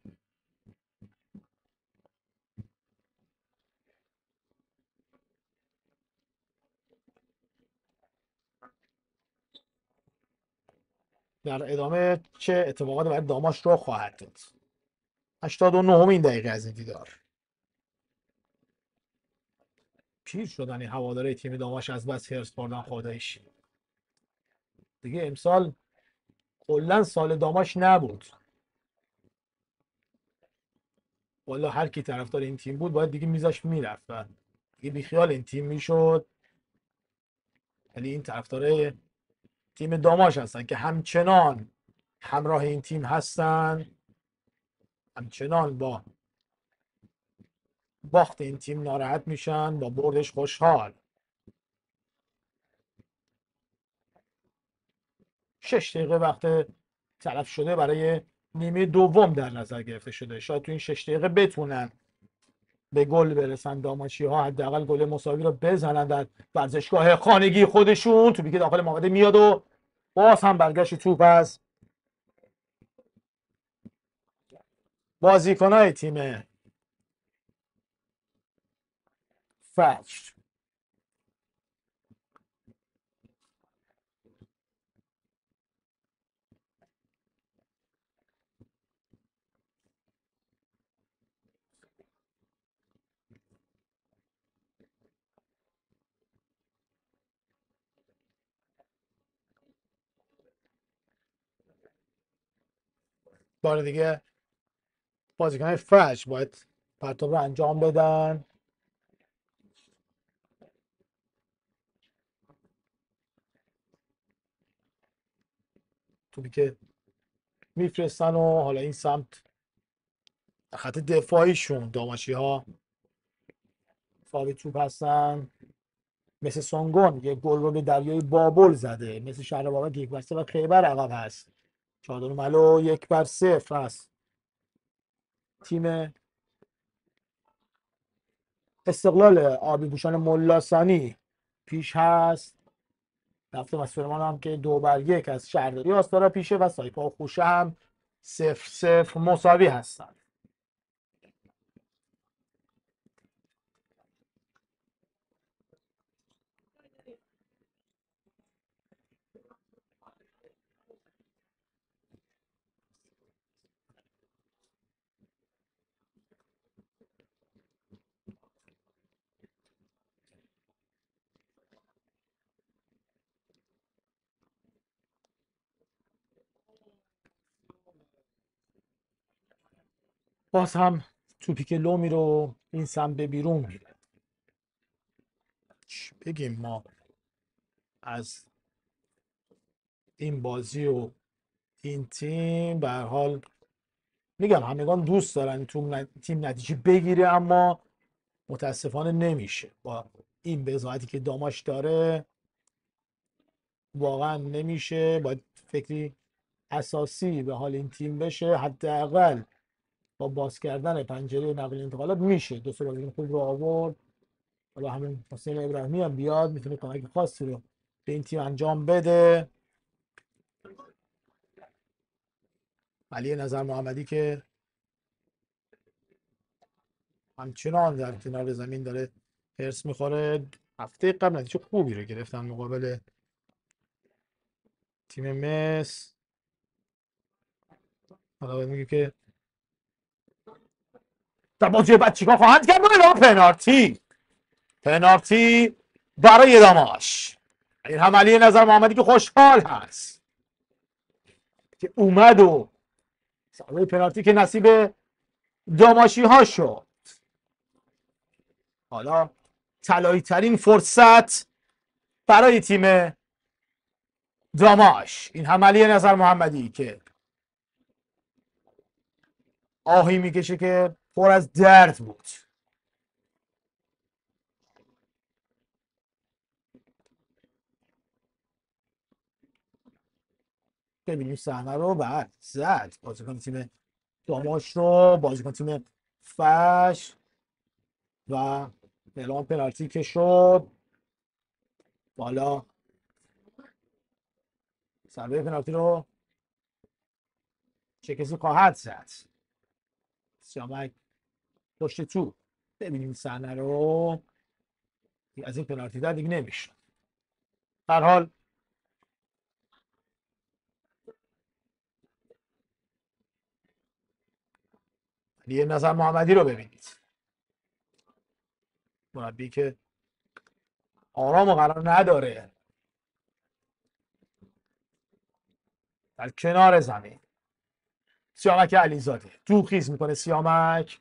در ادامه چه اتفاقاتی برای داماش رو خواهد داد. 89مین دقیقه از این دیدار. پیر شدن این هواداره تیم داماش از بس هرس بردن خداییش. دیگه امسال کلا سال داماش نبود. والا هر کی طرفدار این تیم بود باید دیگه میذاش میرفت و دیگه بیخیال این تیم میشد. ولی این طرفدارای تیم داماش هستن که همچنان همراه این تیم هستن، همچنان با باخت این تیم ناراحت میشن، با بردش خوشحال. 6 دقیقه وقت تلف شده برای نیمه دوم در نظر گرفته شده. شاید تو این 6 دقیقه بتونن به گل برسن داماشی ها، حداقل گل مساوی رو بزنن در ورزشگاه خانگی خودشون. توپی که داخل محوطه میاد و باز هم برگشت توپ از بازیکن‌های تیم فجر بار دیگه بازیکن‌های فجر باید پرتاب رو انجام بدن. توپی که میفرستن و حالا این سمت خط دفاعیشون داماشی ها صاحب توپ هستن. مثل سونگون یه گل رو به دریای بابل زده، مثل شهر بابک 1-0 و خیبر عقب هست. چادر ملو 1-0 هست. تیم استقلال آبی پوشان ملاسانی پیش هست. رفته مسئولمان هم که 2-1 از شهرداری آستارا پیشه و سایپا و خوشه هم 0-0 مساوی هستند. باز هم توپی که لو میره این سمت به بیرون میره. چی بگیم ما از این بازی و این تیم؟ به هر حال میگم همگان دوست دارن تیم نتیجه بگیره، اما متاسفانه نمیشه. با این بضاعتی که داماش داره واقعا نمیشه. باید فکری اساسی به حال این تیم بشه. حداقل با باز کردن پنجره نقل و انتقالات میشه دو سه بازیکن خوب رو آورد. حالا همین حسین ابراهیمی هم بیاد میتونه کمک خاصی رو به این تیم انجام بده. علی نظر محمدی که همچنان در کنار زمین داره هرس میخوره. هفته قبل نتیجه خوبی رو گرفتن مقابل تیم مس. حالا باید میگه که در بازی بعد چیکار خواهند کرد؟ پنالتی. پنالتی برای داماش. این هم علی نظر محمدی که خوشحال هست که اومد و سالوی پنالتی که نصیب داماشی ها شد. حالا طلایی ترین فرصت برای تیم داماش. این هم علی نظر محمدی که آهی میکشه که پر از درد بود. ببینیم صحنه رو. بعد زد بازیکن تیم داماش رو، بازیکن تیم فش، و اعلام پنالتی که شد. بالا ضربه پنالتی رو چه کسی خواهد زد؟ سیامک پشت تو. ببینیم صحنه رو. از این پنالتی در دیگه نمیشه. در حال یه نظر محمدی رو ببینید، مربی که آرام و قرار نداره در کنار زمین. سیامک علیزاده توخیز میکنه. سیامک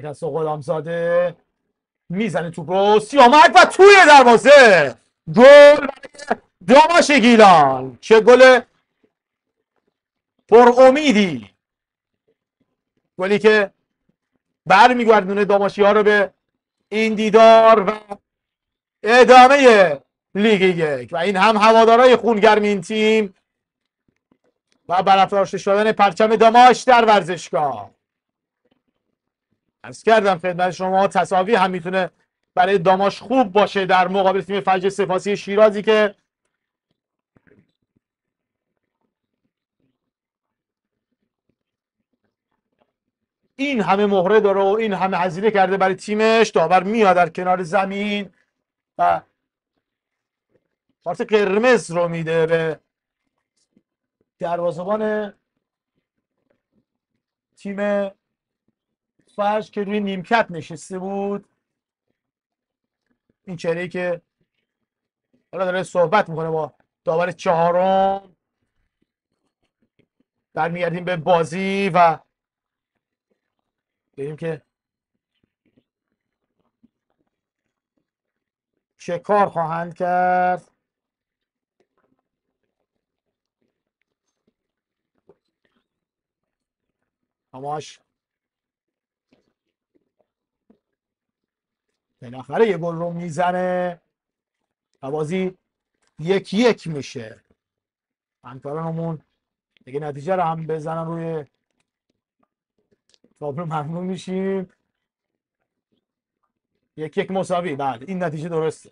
از غلامزاده میزنه توپ رو. سیامک و توی دروازه گل برای داماش گیلان. چه گل پر امیدی. گلی که برمیگردونه داماشی ها رو به این دیدار و ادامه لیگ یک و این هم هوادارای خونگرم این تیم و برافراشته شدن پرچم داماش در ورزشگاه. عرض کردم خدمت شما تساوی هم میتونه برای داماش خوب باشه در مقابل تیم فجر سپاسی شیرازی که این همه مهره داره و این همه هزینه کرده برای تیمش، داور میاد در کنار زمین و کارت قرمز رو میده به دروازه‌بان تیم فرش که روی نیمکت نشسته بود. این چهره‌ای که حالا داره صحبت میکنه با داور چهارم. برمیگردیم به بازی و ببینیم که چه کار خواهند کرد. هماش بالاخره یه گل رو میزنه و بازی 1-1 میشه. همکارانمون دیگه نتیجه رو هم بزنن روی تابلو ممنون میشیم. 1-1 مساوی. بله این نتیجه درسته.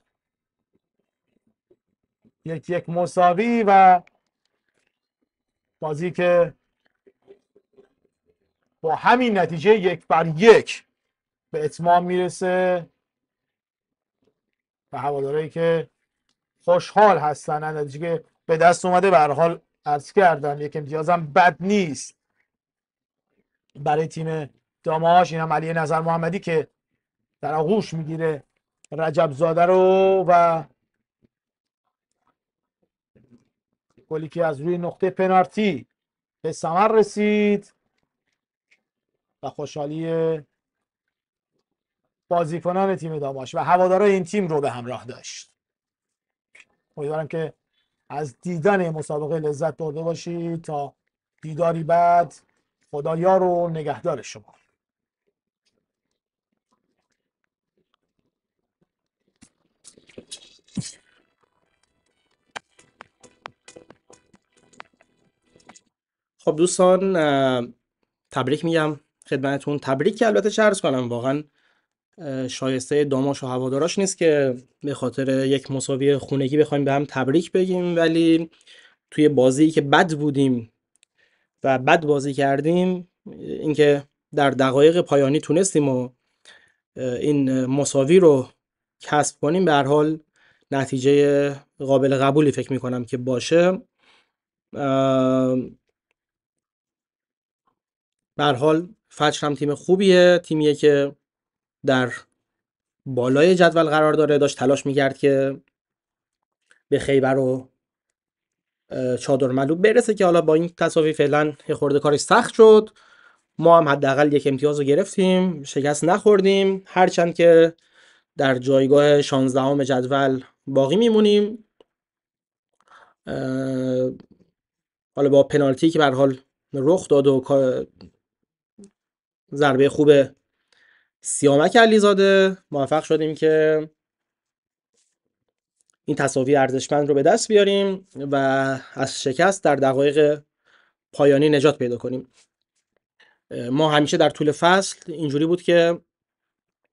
1-1 مساوی و بازی که با همین نتیجه 1-1 به اتمام میرسه و هوادارایی که خوشحال هستن از نتیجه که به دست اومده. به هر حال عرض کردم یک امتیازم بد نیست برای تیم داماش. این هم علی نظر محمدی که در آغوش میگیره رجب زاده رو و گلی که از روی نقطه پنالتی به ثمر رسید و خوشحالی بازیکنان تیم داماش و هوادارای این تیم رو به همراه داشت. امیدوارم که از دیدن مسابقه لذت برده باشید. تا دیداری بعد، خدا یار و نگهدار شما. خب دوستان، تبریک میگم خدمتتون. تبریک که البته چه عرض کنم، واقعا شایسته داماش و هواداراش نیست که به خاطر یک مساوی خونگی بخوایم به هم تبریک بگیم، ولی توی بازی که بد بودیم و بد بازی کردیم، اینکه در دقایق پایانی تونستیم و این مساوی رو کسب کنیم، به هر حال نتیجه قابل قبولی فکر میکنم که باشه. به هر حال فجر هم تیم خوبیه، تیمیه که در بالای جدول قرار داره، داشت تلاش میکرد که به خیبر و چادرملو برسه که حالا با این تساوی فعلا یه خورده کارش سخت شد. ما هم حداقل یک امتیاز رو گرفتیم، شکست نخوردیم، هرچند که در جایگاه 16ام جدول باقی میمونیم. حالا با پنالتی که به هر حال رخ داد و ضربه خوب سیامک علیزاده، موفق شدیم که این تساوی ارزشمند رو به دست بیاریم و از شکست در دقایق پایانی نجات پیدا کنیم. ما همیشه در طول فصل اینجوری بود که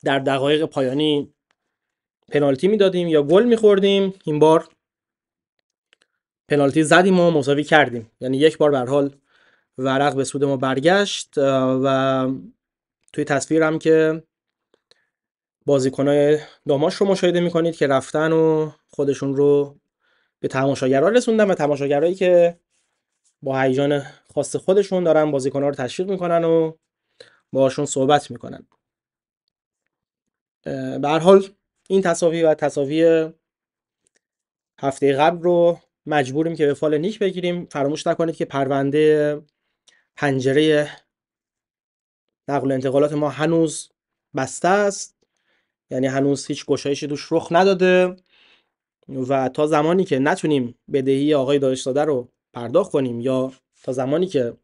در دقایق پایانی پنالتی میدادیم یا گل میخوردیم. این بار پنالتی زدیم و مساوی کردیم، یعنی یک بار به هر حال ورق به سود ما برگشت. و توی تصویر هم که بازیکنای داماش رو مشاهده میکنید که رفتن و خودشون رو به تماشاگرها رسوندن و تماشاگرایی که با هیجان خاص خودشون دارن بازیکن‌ها رو تشویق میکنن و باهاشون صحبت میکنن. به هر حال این تساوی و تساوی هفته قبل رو مجبوریم که به فال نیک بگیریم. فراموش نکنید که پرونده پنجره نقل و انتقالات ما هنوز بسته است، یعنی هنوز هیچ گشایشی توش رخ نداده و تا زمانی که نتونیم بدهی آقای داداشزاده رو پرداخت کنیم یا تا زمانی که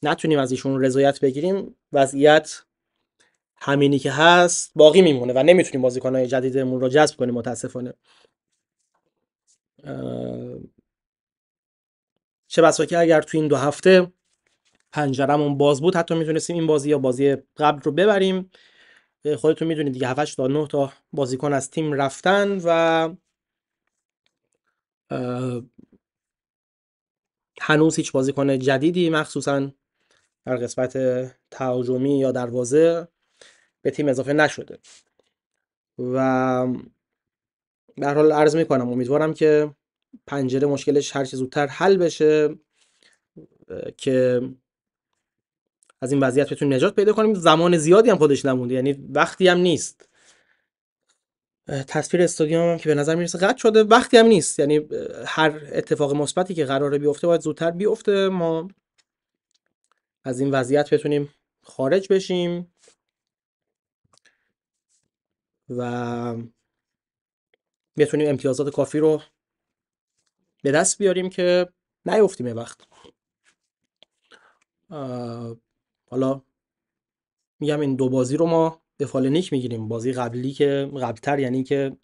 نتونیم از ایشون رضایت بگیریم، وضعیت همینی که هست باقی میمونه و نمیتونیم بازیکن‌های جدیدمون رو جذب کنیم متاسفانه. چه بسا که اگر تو این 2 هفته پنجرمون باز بود، حتی میتونستیم این بازی یا بازی قبل رو ببریم. خودتون میدونید دیگه 7 تا 9 تا بازیکن از تیم رفتن و هنوز هیچ بازیکن جدیدی، مخصوصا در قسمت تهاجمی یا دروازه به تیم اضافه نشده و به هر حال عرض میکنم امیدوارم که پنجره مشکلش هر چه زودتر حل بشه که از این وضعیت بتونیم نجات پیدا کنیم. زمان زیادی هم خودش نمونده، یعنی وقتی هم نیست. تصویر استادیوم هم که به نظر میرسه قطع شده، وقتی هم نیست، یعنی هر اتفاق مثبتی که قراره بیفته باید زودتر بیفته، ما از این وضعیت بتونیم خارج بشیم و بتونیم امتیازات کافی رو به دست بیاریم که نیفتیم یه وقت. حالا میگم این دو بازی رو ما به فال نیک میگیریم. بازی قبلی که قبلتر، یعنی که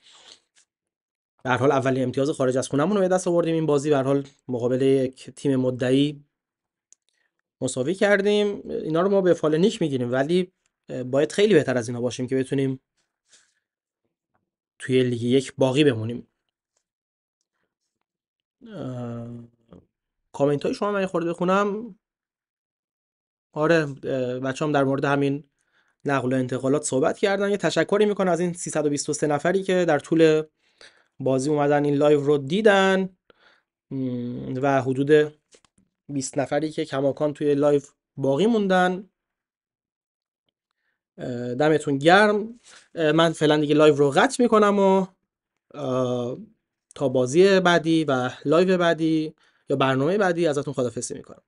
به هر حال اولین امتیاز خارج از خونمون رو به دست آوردیم، این بازی به هر حال مقابل یک تیم مدعی مساوی کردیم. اینا رو ما به فال نیک میگیریم، ولی باید خیلی بهتر از اینا باشیم که بتونیم توی لیگ یک باقی بمونیم. کامنت های شما من یه خورده بخونم. آره، بچه هم در مورد همین نقل و انتقالات صحبت کردن. یه تشکری میکنه از این 323 نفری که در طول بازی اومدن این لایو رو دیدن و حدود 20 نفری که کماکان توی لایو باقی موندن. دمتون گرم. من فعلا دیگه لایو رو قطع میکنم و تا بازی بعدی و لایو بعدی یا برنامه بعدی ازتون خداحافظی میکنم.